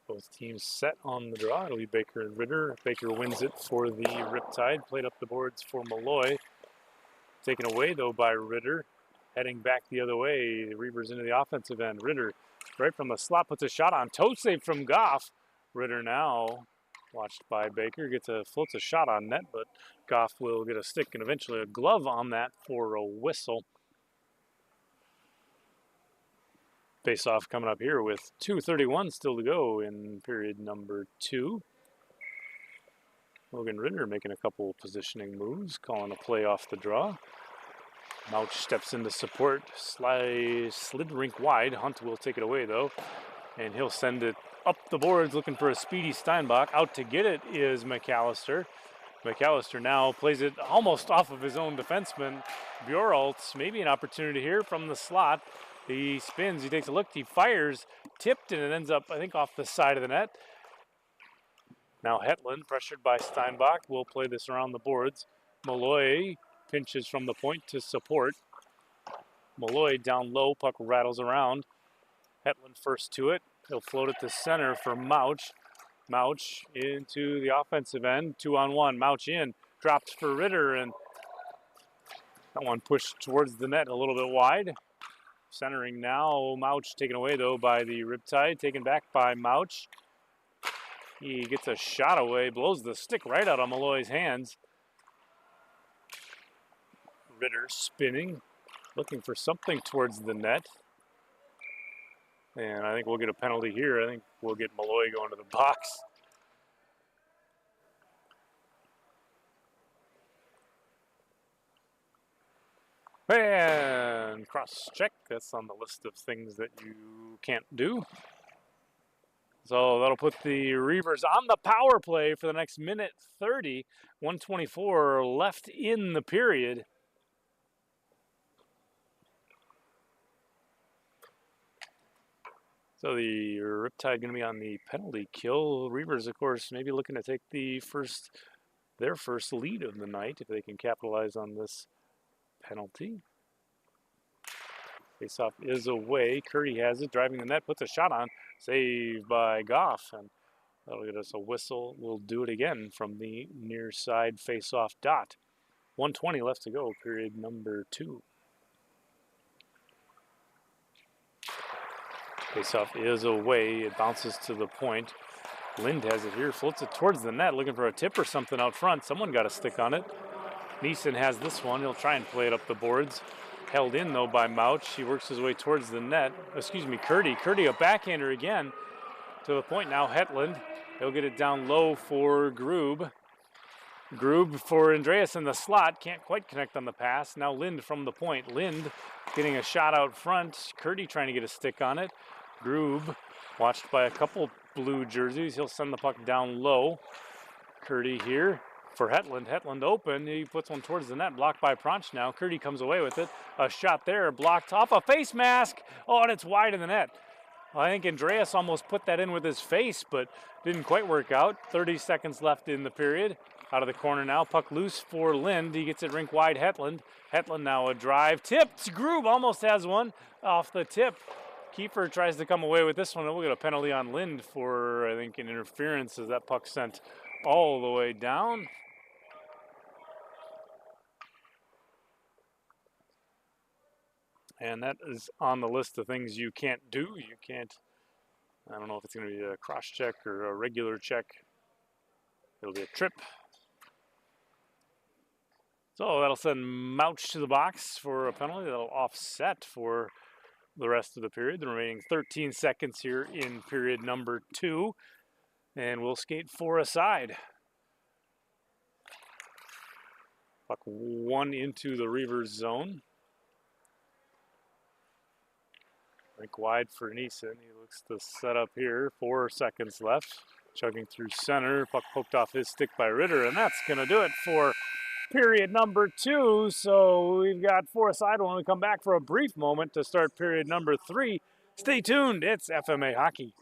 Speaker 1: Both teams set on the draw. It'll be Baker and Ritter. Baker wins it for the Riptide. Played up the boards for Malloy. Taken away, though, by Ritter. Heading back the other way. The Reavers into the offensive end. Ritter, right from the slot, puts a shot on. Toe save from Goff. Ritter now, watched by Baker, floats a shot on net, but Goff will get a stick and eventually a glove on that for a whistle. Face-off coming up here with 2:31 still to go in period number 2. Logan Ritter making a couple positioning moves, calling a play off the draw. Mouch steps into support, slid rink wide. Hunt will take it away, though, and he'll send it up the boards looking for a speedy Steinbach. Out to get it is McAllister. McAllister now plays it almost off of his own defenseman. Bjoraltz, maybe an opportunity here from the slot. He spins, he takes a look, he fires, tipped, and it ends up, I think, off the side of the net. Now Hetland, pressured by Steinbach, will play this around the boards. Malloy pinches from the point to support. Malloy down low, puck rattles around. Hetland first to it. He'll float it to center for Mouch. Mouch into the offensive end, 2-on-1. Mouch in, dropped for Ritter, and that one pushed towards the net a little bit wide. Centering now, Mouch taken away though by the Riptide, taken back by Mouch. He gets a shot away, blows the stick right out of Malloy's hands. Ritter spinning, looking for something towards the net. And I think we'll get a penalty here. I think we'll get Malloy going to the box. And cross check, that's on the list of things that you can't do. So that'll put the Reavers on the power play for the next minute 30. 124 left in the period. So the Riptide going to be on the penalty kill. Reavers, of course, maybe looking to take their first lead of the night if they can capitalize on this penalty. Faceoff is away. Curdy has it, driving the net, puts a shot on. Saved by Goff, and that'll get us a whistle. We'll do it again from the near side faceoff dot. 1:20 left to go, period number 2. Faceoff is away. It bounces to the point. Lind has it here, floats it towards the net, looking for a tip or something out front. Someone got a stick on it. Neeson has this one. He'll try and play it up the boards. Held in, though, by Mouch. He works his way towards the net. Excuse me, Curdy. Curdy, a backhander again. To the point now, Hetland. He'll get it down low for Groob. Groob for Andreas in the slot. Can't quite connect on the pass. Now Lind from the point. Lind getting a shot out front. Curdy trying to get a stick on it. Groob, watched by a couple blue jerseys. He'll send the puck down low. Curdy here for Hetland. Hetland open. He puts one towards the net. Blocked by Pronch now. Curdy comes away with it. A shot there. Blocked off a face mask. Oh, and it's wide in the net. I think Andreas almost put that in with his face, but didn't quite work out. 30 seconds left in the period. Out of the corner now. Puck loose for Lind. He gets it rink wide. Hetland. Hetland now a drive. Tipped. Groob almost has one off the tip. Kiefer tries to come away with this one, and we'll get a penalty on Lind for, I think, an interference as that puck sent all the way down. And that is on the list of things you can't do. You can't, I don't know if it's going to be a cross check or a regular check. It'll be a trip. So that'll send Mouch to the box for a penalty. That'll offset for the rest of the period. The remaining 13 seconds here in period number 2. And we'll skate 4 aside. Puck 1 into the Reavers zone. Rink wide for Neeson. He looks to set up here. 4 seconds left. Chugging through center. Puck poked off his stick by Ritter. And that's going to do it for period number 2. So we've got 4 aside when we come back for a brief moment to start period number 3. Stay tuned. It's FMA Hockey.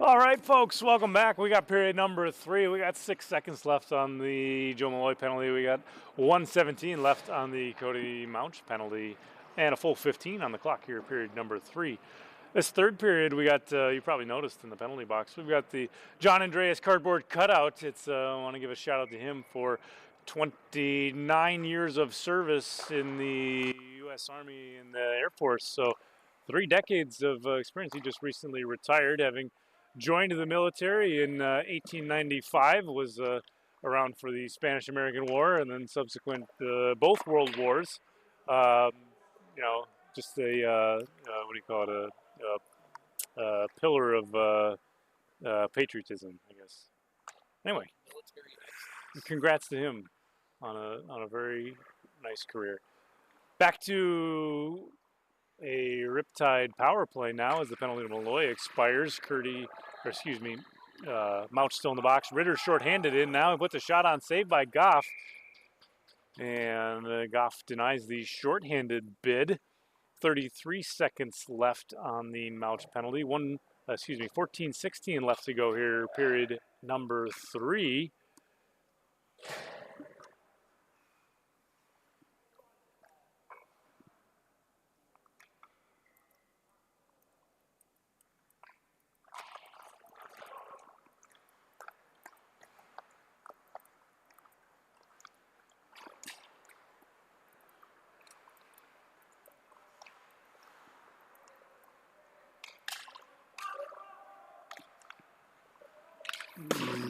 Speaker 1: All right, folks, welcome back. We got period number 3. We got 6 seconds left on the Joe Malloy penalty. We got 1:17 left on the Cody Mouch penalty, and a full 15 on the clock here, period number 3. This third period, we got, you probably noticed in the penalty box, we've got the John Andreas cardboard cutout. I want to give a shout out to him for 29 years of service in the U.S. Army and the Air Force. So 3 decades of experience. He just recently retired, having joined the military in 1895, was around for the Spanish-American War and then subsequent both World Wars. You know, just a, what do you call it, a pillar of patriotism, I guess. Anyway, congrats to him on a very nice career. Back to a Riptide power play now as the penalty to Malloy expires. Mouch still in the box. Ritter shorthanded in now. He puts a shot on, saved by Goff. And Goff denies the shorthanded bid. 33 seconds left on the Mouch penalty. 14:16 left to go here, period number 3.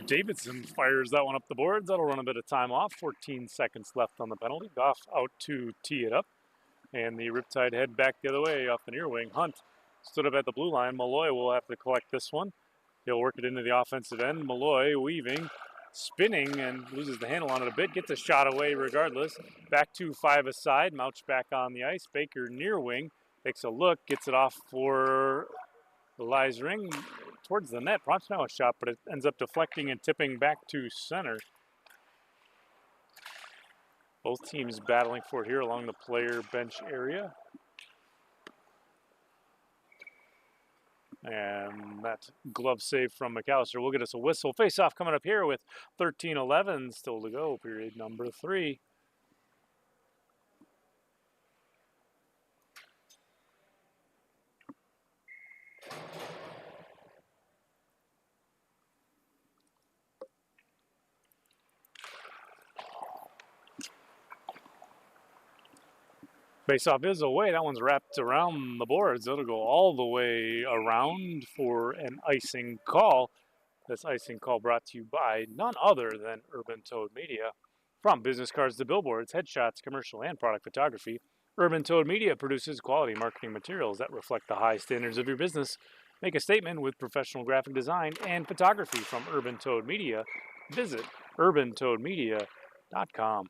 Speaker 1: Davidson fires that one up the boards. That'll run a bit of time off. 14 seconds left on the penalty. Goff out to tee it up. And the Riptide head back the other way off the near wing. Hunt stood up at the blue line. Malloy will have to collect this one. He'll work it into the offensive end. Malloy weaving, spinning, and loses the handle on it a bit. Gets a shot away regardless. Back to 5 aside. Mouch back on the ice. Baker near wing. Takes a look. Gets it off for Ring towards the net. Prompts now a shot, but it ends up deflecting and tipping back to center. Both teams battling for it here along the player bench area. And that glove save from McAllister will get us a whistle. Face-off coming up here with 13:11 still to go, period number 3. Face-off is away. That one's wrapped around the boards. It'll go all the way around for an icing call. This icing call brought to you by none other than Urban Toad Media. From business cards to billboards, headshots, commercial, and product photography, Urban Toad Media produces quality marketing materials that reflect the high standards of your business. Make a statement with professional graphic design and photography from Urban Toad Media. Visit urbantoadmedia.com.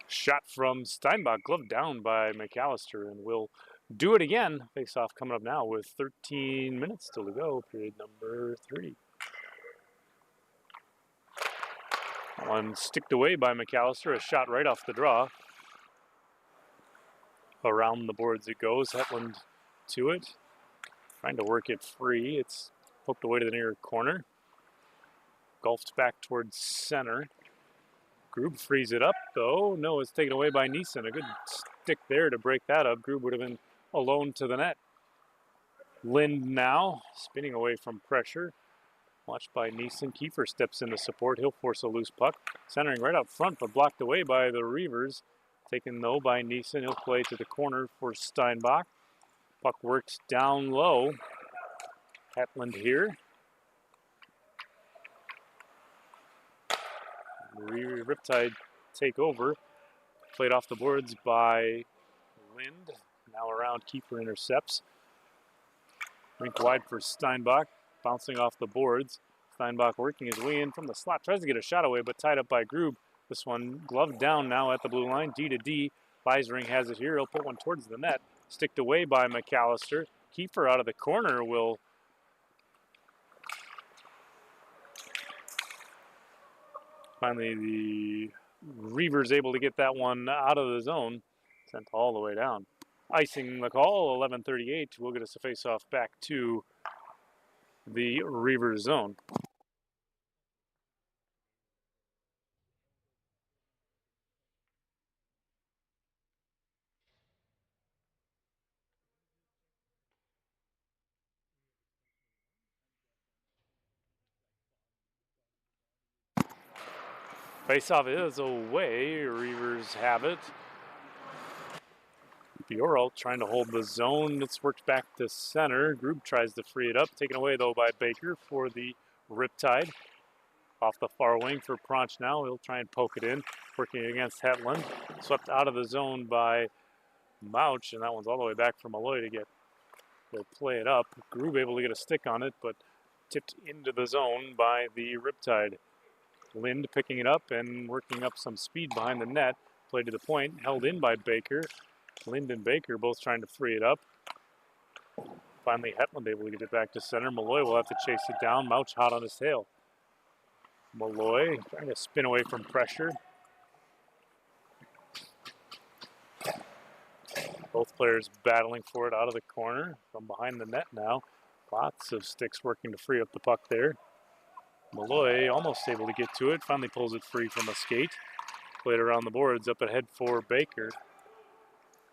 Speaker 1: Shot from Steinbach, gloved down by McAllister, and will do it again. Face-off coming up now with 13 minutes still to go, period number 3. One sticked away by McAllister, a shot right off the draw. Around the boards it goes, Hetland to it. Trying to work it free. It's poked away to the near corner. Golfed back towards center. Grube frees it up, though. No, it's taken away by Neeson. A good stick there to break that up. Grube would have been alone to the net. Lind now, spinning away from pressure. Watched by Neeson. Kiefer steps in to support. He'll force a loose puck. Centering right up front, but blocked away by the Reavers. Taken, though, by Neeson. He'll play to the corner for Steinbach. Puck works down low. Hetland here. Riptide take over. Played off the boards by Lind. Now around, Kiefer intercepts. Rink wide for Steinbach. Bouncing off the boards. Steinbach working his way in from the slot. Tries to get a shot away, but tied up by Grube. This one gloved down now at the blue line. D to D. Leisring has it here. He'll put one towards the net. Sticked away by McAllister. Kiefer out of the corner will Finally, the Reavers able to get that one out of the zone. Sent all the way down. Icing the call, 11:38. We'll get us a face-off back to the Reavers zone. Face-off is away. Reavers have it. Bjorl trying to hold the zone. It's worked back to center. Grube tries to free it up. Taken away, though, by Baker for the Riptide. Off the far wing for Pronch now. He'll try and poke it in. Working against Hetland. Swept out of the zone by Mouch, and that one's all the way back for Malloy to play it up. Grube able to get a stick on it, but tipped into the zone by the Riptide. Lind picking it up and working up some speed behind the net. Play to the point, held in by Baker. Lind and Baker both trying to free it up. Finally, Hetland able to get it back to center. Malloy will have to chase it down. Mouch hot on his tail. Malloy trying to spin away from pressure. Both players battling for it out of the corner from behind the net now. Lots of sticks working to free up the puck there. Malloy almost able to get to it. Finally pulls it free from a skate. Played around the boards up ahead for Baker.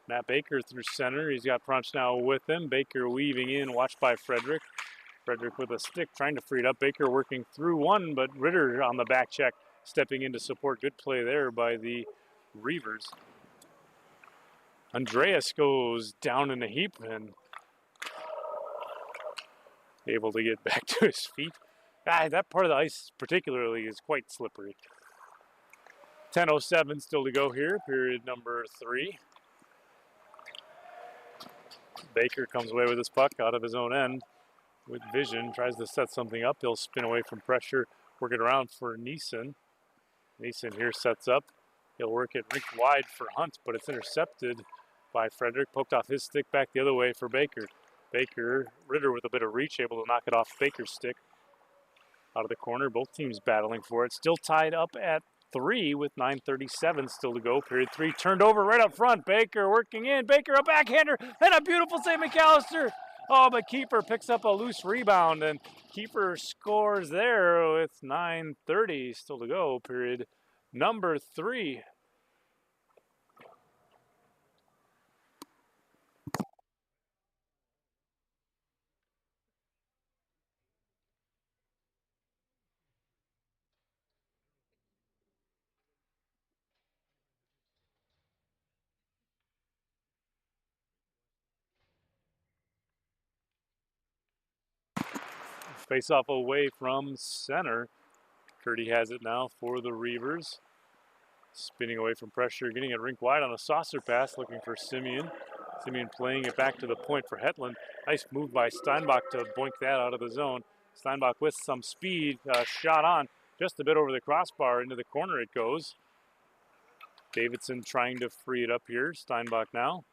Speaker 1: Matt Baker through center. He's got Pronch now with him. Baker weaving in, watched by Frederick. Frederick with a stick trying to free it up. Baker working through one, but Ritter on the back check stepping in to support. Good play there by the Reavers. Andreas goes down in a heap and able to get back to his feet. That part of the ice particularly is quite slippery. 10:07 still to go here, period number 3. Baker comes away with his puck out of his own end with vision, tries to set something up. He'll spin away from pressure, work it around for Neeson. Neeson here sets up. He'll work it rink wide for Hunt, but it's intercepted by Frederick. Poked off his stick back the other way for Baker. Baker, Ritter with a bit of reach, able to knock it off Baker's stick. Out of the corner, both teams battling for it. Still tied up at 3 with 9:37 still to go. Period 3 turned over right up front. Baker working in. Baker a backhander and a beautiful save, McAllister. Oh, but keeper picks up a loose rebound and keeper scores there with 9:30 still to go. Period number 3. Face off away from center. Curdy has it now for the Reavers. Spinning away from pressure, getting it rink wide on a saucer pass, looking for Simeon. Simeon playing it back to the point for Hetland. Nice move by Steinbach to boink that out of the zone. Steinbach with some speed, shot on just a bit over the crossbar. Into the corner it goes. Davidson trying to free it up here. Steinbach now.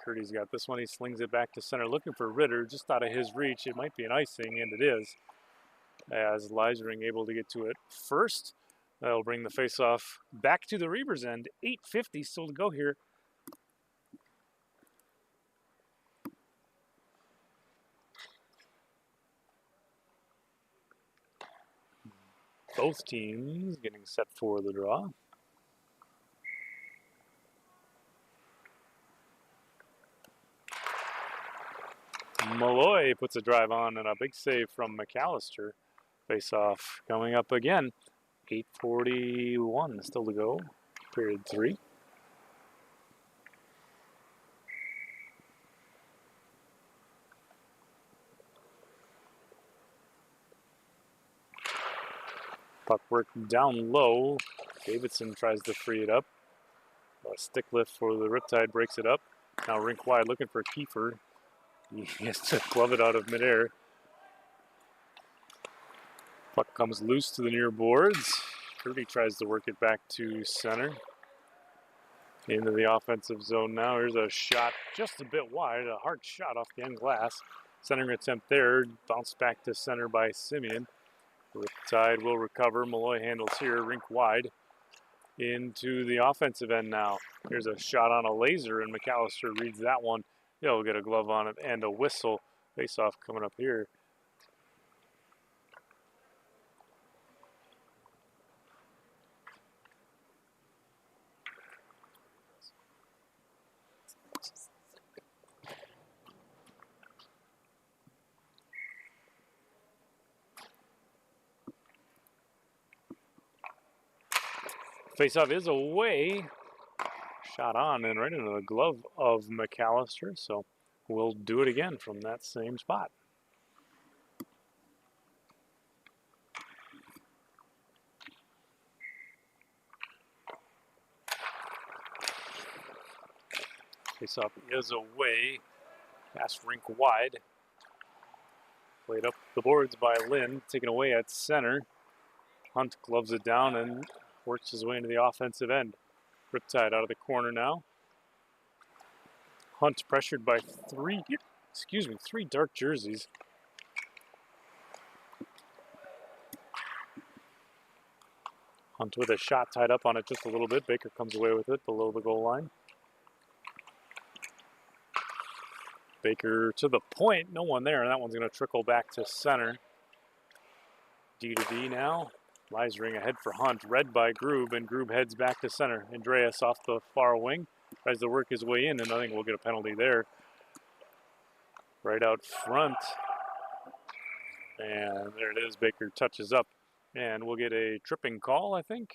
Speaker 1: Curdy's got this one. He slings it back to center, looking for Ritter, just out of his reach. It might be an icing, and it is, as Leisering able to get to it first. That'll bring the face-off back to the Reavers end. 8:50 still to go here. Both teams getting set for the draw. Malloy puts a drive on and a big save from McAllister. Face-off coming up again. 8:41 still to go, period 3. Puck work down low. Davidson tries to free it up. A stick lift for the Riptide, breaks it up. Now rink wide looking for Kiefer. He has to glove it out of midair. Puck comes loose to the near boards. Kirby tries to work it back to center. Into the offensive zone now. Here's a shot just a bit wide, a hard shot off the end glass. Centering attempt there, bounced back to center by Simeon. Riptide will recover. Malloy handles here, rink wide. Into the offensive end now. Here's a shot on a laser, and McAllister reads that one. He'll get a glove on it and a whistle. Face-off coming up here. Face-off is away. Shot on and right into the glove of McAllister, so we'll do it again from that same spot. Face-off is away. Pass rink wide. Played up the boards by Lynn, taken away at center. Hunt gloves it down and works his way into the offensive end. Riptide out of the corner now. Hunt pressured by three dark jerseys. Hunt with a shot tied up on it just a little bit. Baker comes away with it below the goal line. Baker to the point, no one there, and that one's going to trickle back to center. D to D now. Leisring ahead for Hunt, read by Groob, and Groob heads back to center. Andreas off the far wing, tries to work his way in, and I think we'll get a penalty there. Right out front. And there it is, Baker touches up, and we'll get a tripping call, I think.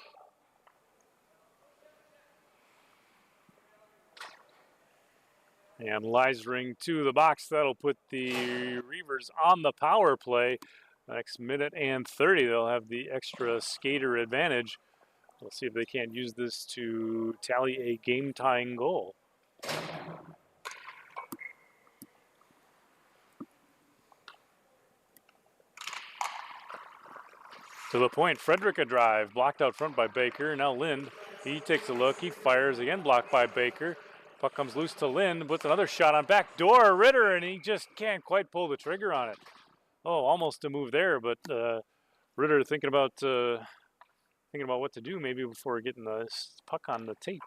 Speaker 1: And Leisring to the box. That'll put the Reavers on the power play. Next minute and 30, they'll have the extra skater advantage. We'll see if they can't use this to tally a game-tying goal. To the point, Frederick a drive, blocked out front by Baker. Now Lind, he takes a look, he fires again, blocked by Baker. Puck comes loose to Lind, puts another shot on back door, Ritter, and he just can't quite pull the trigger on it. Oh, almost a move there, but Ritter thinking about what to do maybe before getting the puck on the tape.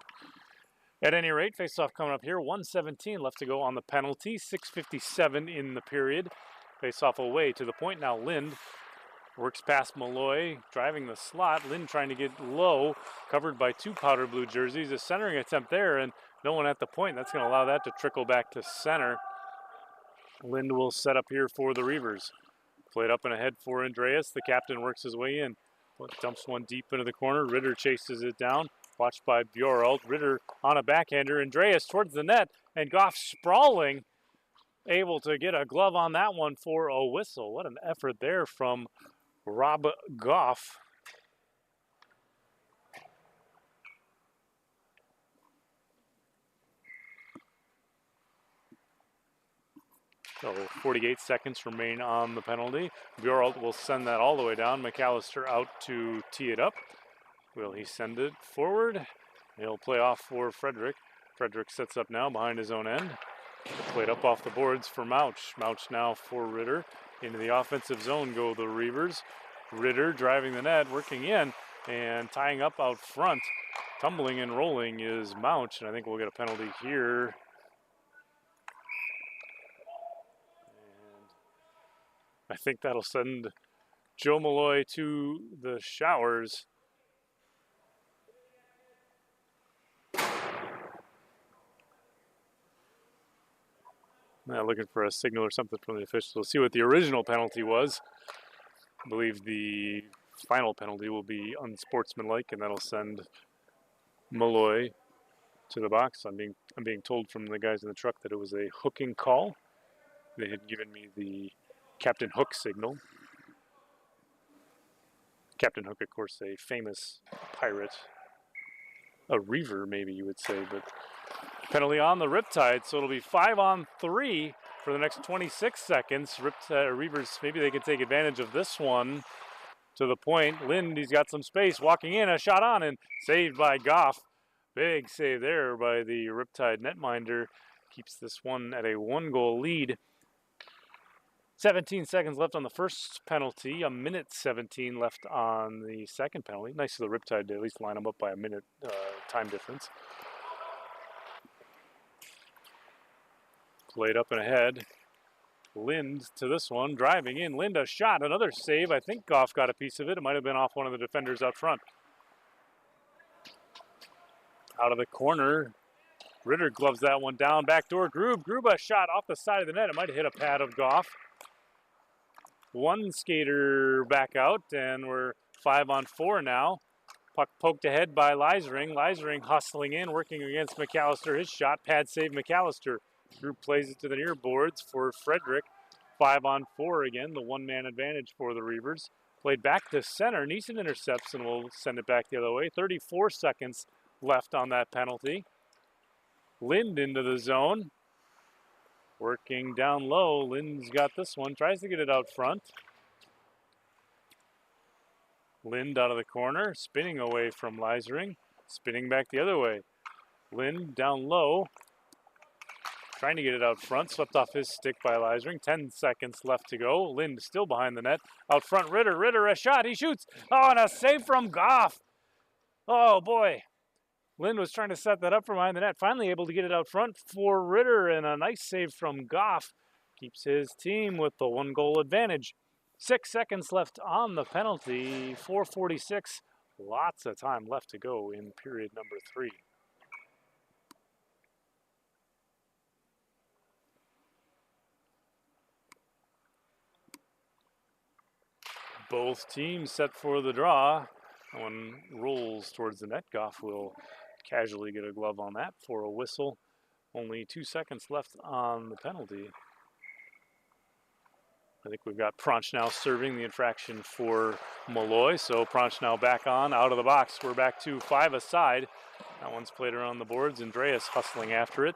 Speaker 1: At any rate, face-off coming up here. 1:17 left to go on the penalty. 6:57 in the period. Face-off away to the point. Now Lind works past Malloy, driving the slot. Lind trying to get low, covered by two powder blue jerseys. A centering attempt there, and no one at the point. That's going to allow that to trickle back to center. Lind will set up here for the Reavers. Played up and ahead for Andreas. The captain works his way in. Dumps one deep into the corner. Ritter chases it down. Watched by Bjorld. Ritter on a backhander. Andreas towards the net. And Goff sprawling. Able to get a glove on that one for a whistle. What an effort there from Rob Goff. So 48 seconds remain on the penalty. Bjorld will send that all the way down. McAllister out to tee it up. Will he send it forward? He'll play off for Frederick. Frederick sets up now behind his own end. Played up off the boards for Mouch. Mouch now for Ritter. Into the offensive zone go the Reavers. Ritter driving the net, working in, and tying up out front. Tumbling and rolling is Mouch, and I think we'll get a penalty here. I think that'll send Joe Malloy to the showers. Now looking for a signal or something from the officials. We'll see what the original penalty was. I believe the final penalty will be unsportsmanlike, and that'll send Malloy to the box. I'm being told from the guys in the truck that it was a hooking call. They had given me the Captain Hook signal. Captain Hook, of course, a famous pirate. A reaver, maybe you would say, but penalty on the Riptide, so it'll be 5-on-3 for the next 26 seconds. Reavers, maybe they can take advantage of this one. To the point, Lind, he's got some space, walking in, a shot on, and saved by Goff. Big save there by the Riptide netminder. Keeps this one at a 1-goal lead. 17 seconds left on the first penalty, a minute 17 left on the second penalty. Nice of the Riptide to at least line them up by a minute time difference. Played up and ahead. Lind to this one, driving in. Lind a shot, another save. I think Goff got a piece of it. It might have been off one of the defenders out front. Out of the corner, Ritter gloves that one down. Backdoor Grube. Grube a shot off the side of the net. It might have hit a pad of Goff. One skater back out, and we're 5-on-4 now. Puck poked ahead by Leisering. Leisering hustling in, working against McAllister. His shot, pad save McAllister. Group plays it to the near boards for Frederick. 5-on-4 again, the one-man advantage for the Reavers. Played back to center. Neeson intercepts and will send it back the other way. 34 seconds left on that penalty. Lind into the zone. Working down low. Lind's got this one. Tries to get it out front. Lind out of the corner. Spinning away from Leisering. Spinning back the other way. Lind down low. Trying to get it out front. Swept off his stick by Leisering. 10 seconds left to go. Lind still behind the net. Out front, Ritter. Ritter, a shot. He shoots. Oh, and a save from Goff. Oh, boy. Lind was trying to set that up from behind the net. Finally able to get it out front for Ritter. And a nice save from Goff. Keeps his team with the 1-goal advantage. 6 seconds left on the penalty. 4:46. Lots of time left to go in period number 3. Both teams set for the draw. One rolls towards the net. Goff will casually get a glove on that for a whistle. Only 2 seconds left on the penalty. I think we've got Pronch serving the infraction for Malloy. So Pronch back on, out of the box. We're back to 5-a-side. That one's played around the boards. Andreas hustling after it.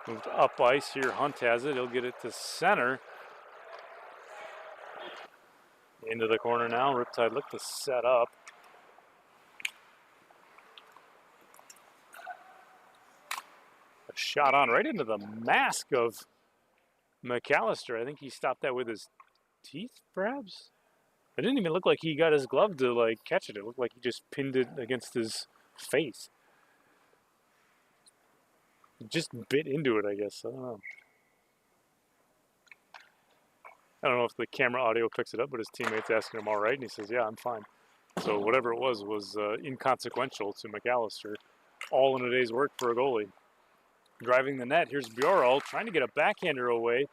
Speaker 1: Moved up ice here. Hunt has it. He'll get it to center. Into the corner now. Riptide look to set up. A shot on right into the mask of McAllister. I think he stopped that with his teeth, perhaps? It didn't even look like he got his glove to catch it. It looked like he just pinned it against his face. It just bit into it, I guess. I don't know. I don't know if the camera audio picks it up, but his teammate's asking him all right, and he says, yeah, I'm fine. So whatever it was inconsequential to McAllister. All in a day's work for a goalie. Driving the net, here's Bjorl trying to get a backhander away.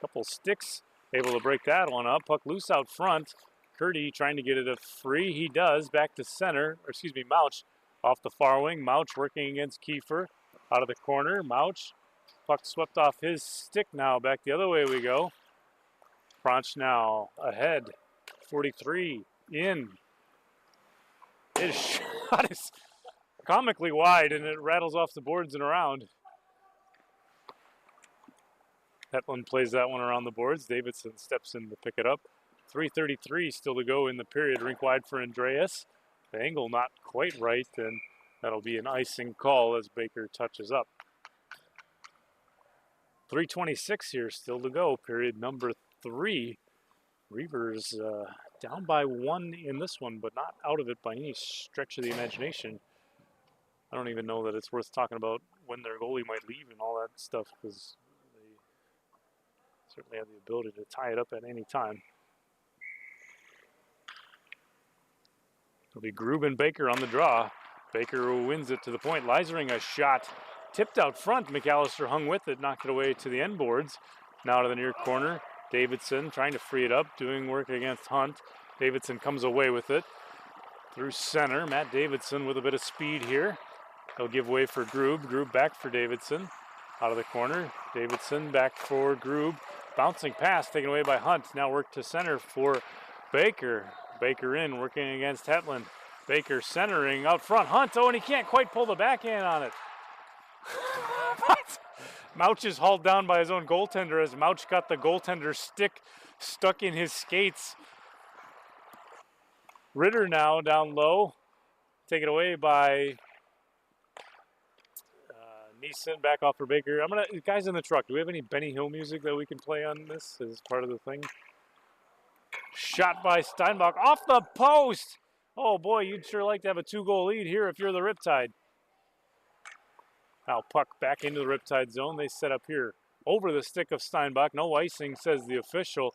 Speaker 1: Couple sticks, able to break that one up. Puck loose out front. Curdy trying to get it a free. He does. Back to center, or excuse me, Mouch off the far wing. Mouch working against Kiefer. Out of the corner, Mouch. Puck swept off his stick now. Back the other way we go. Pronch ahead. 43 in. His shot is comically wide, and it rattles off the boards and around. Hetland plays that one around the boards. Davidson steps in to pick it up. 3:33 still to go in the period. Rink wide for Andreas. The angle not quite right, and that'll be an icing call as Baker touches up. 3:26 here still to go. Period number 3. Reavers down by 1 in this one, but not out of it by any stretch of the imagination. I don't even know that it's worth talking about when their goalie might leave and all that stuff, because they certainly have the ability to tie it up at any time. It'll be Grube and Baker on the draw. Baker wins it to the point. Leisering a shot tipped out front. McAllister hung with it, knocked it away to the end boards. Now to the near corner. Davidson trying to free it up, doing work against Hunt. Davidson comes away with it through center. Matt Davidson with a bit of speed here. He'll give way for Grube. Grube back for Davidson. Out of the corner. Davidson back for Grube. Bouncing pass taken away by Hunt. Now work to center for Baker. Baker in, working against Hetland. Baker centering out front. Hunt, oh, and he can't quite pull the backhand on it. Mouch is hauled down by his own goaltender as Mouch got the goaltender's stick stuck in his skates. Ritter now down low. Taken away by Neeson back off for Baker. Guys in the truck, do we have any Benny Hill music that we can play on this as part of the thing? Shot by Steinbach off the post. Oh boy, you'd sure like to have a 2-goal lead here if you're the Riptide. Now puck back into the Riptide zone. They set up here over the stick of Steinbach. No icing, says the official.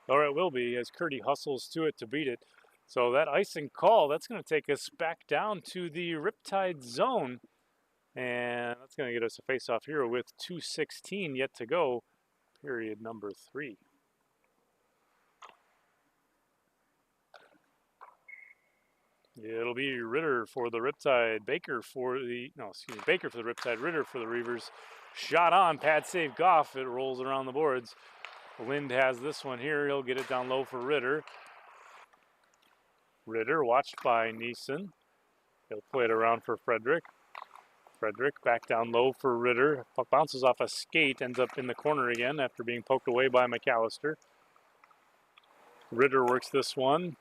Speaker 1: Or it will be as Curdy hustles to it to beat it. So that icing call, that's going to take us back down to the Riptide zone. And that's going to get us a face-off here with 2:16 yet to go, period number 3. It'll be Ritter for the Riptide, Baker for the Riptide, Ritter for the Reavers. Shot on, pad save Goff, it rolls around the boards. Lind has this one here, he'll get it down low for Ritter. Ritter watched by Neeson. He'll play it around for Frederick. Frederick back down low for Ritter. Puck bounces off a skate, ends up in the corner again after being poked away by McAllister. Ritter works this one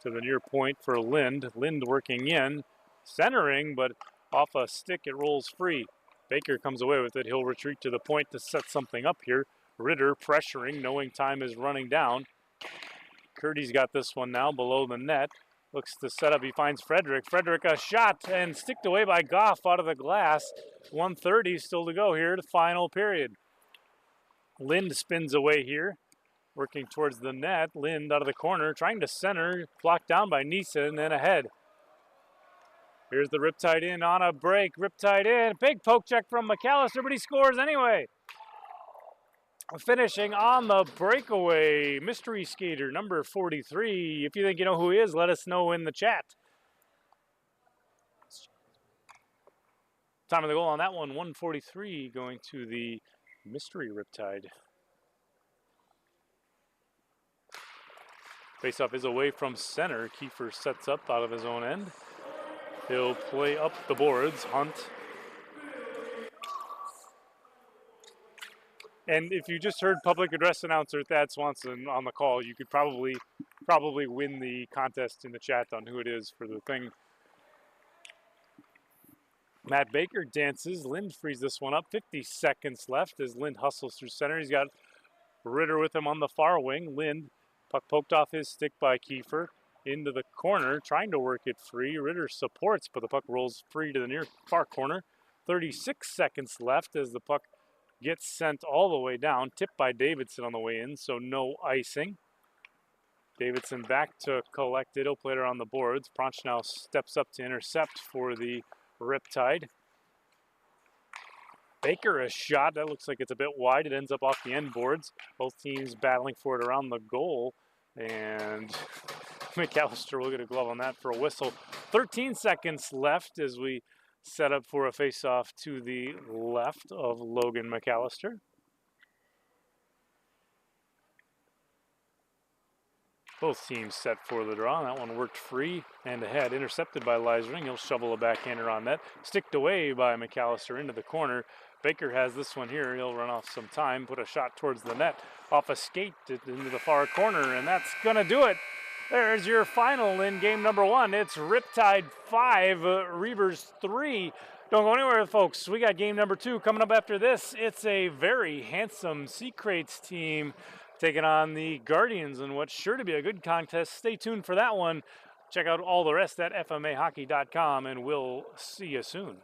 Speaker 1: to the near point for Lind. Lind working in, centering, but off a stick it rolls free. Baker comes away with it. He'll retreat to the point to set something up here. Ritter pressuring, knowing time is running down. Curdy's got this one now below the net. Looks to set up, he finds Frederick. Frederick a shot and sticked away by Goff out of the glass. 1:30 still to go here, the final period. Lind spins away here, working towards the net. Lind out of the corner, trying to center, blocked down by Neeson and ahead. Here's the Riptide in on a break. Riptide in, big poke check from McAllister, but he scores anyway. Finishing on the breakaway, mystery skater number 43. If you think you know who he is, let us know in the chat. Time of the goal on that one, 1:43, going to the mystery Riptide. Faceoff is away from center. Kiefer sets up out of his own end. He'll play up the boards. Hunt. And if you just heard public address announcer Thad Swanson on the call, you could probably win the contest in the chat on who it is for the thing. Matt Baker dances. Lind frees this one up. 50 seconds left as Lind hustles through center. He's got Ritter with him on the far wing. Lind, puck poked off his stick by Kiefer. Into the corner, trying to work it free. Ritter supports, but the puck rolls free to the near far corner. 36 seconds left as the puck gets sent all the way down, tipped by Davidson on the way in, so no icing. Davidson back to collect it. He'll play it around the boards. Prochnow steps up to intercept for the Riptide. Baker a shot. That looks like it's a bit wide. It ends up off the end boards. Both teams battling for it around the goal. And McAllister will get a glove on that for a whistle. 13 seconds left as we set up for a face-off to the left of Logan McAllister. Both teams set for the draw. That one worked free and ahead. Intercepted by Leisering. He'll shovel a backhander on net. Sticked away by McAllister into the corner. Baker has this one here. He'll run off some time, put a shot towards the net. Off a skate into the far corner, and that's going to do it. There's your final in game number 1. It's Riptide 5, Reavers 3. Don't go anywhere, folks. We got game number 2 coming up after this. It's a very handsome Secrates team taking on the Guardians in what's sure to be a good contest. Stay tuned for that one. Check out all the rest at fmahockey.com, and we'll see you soon.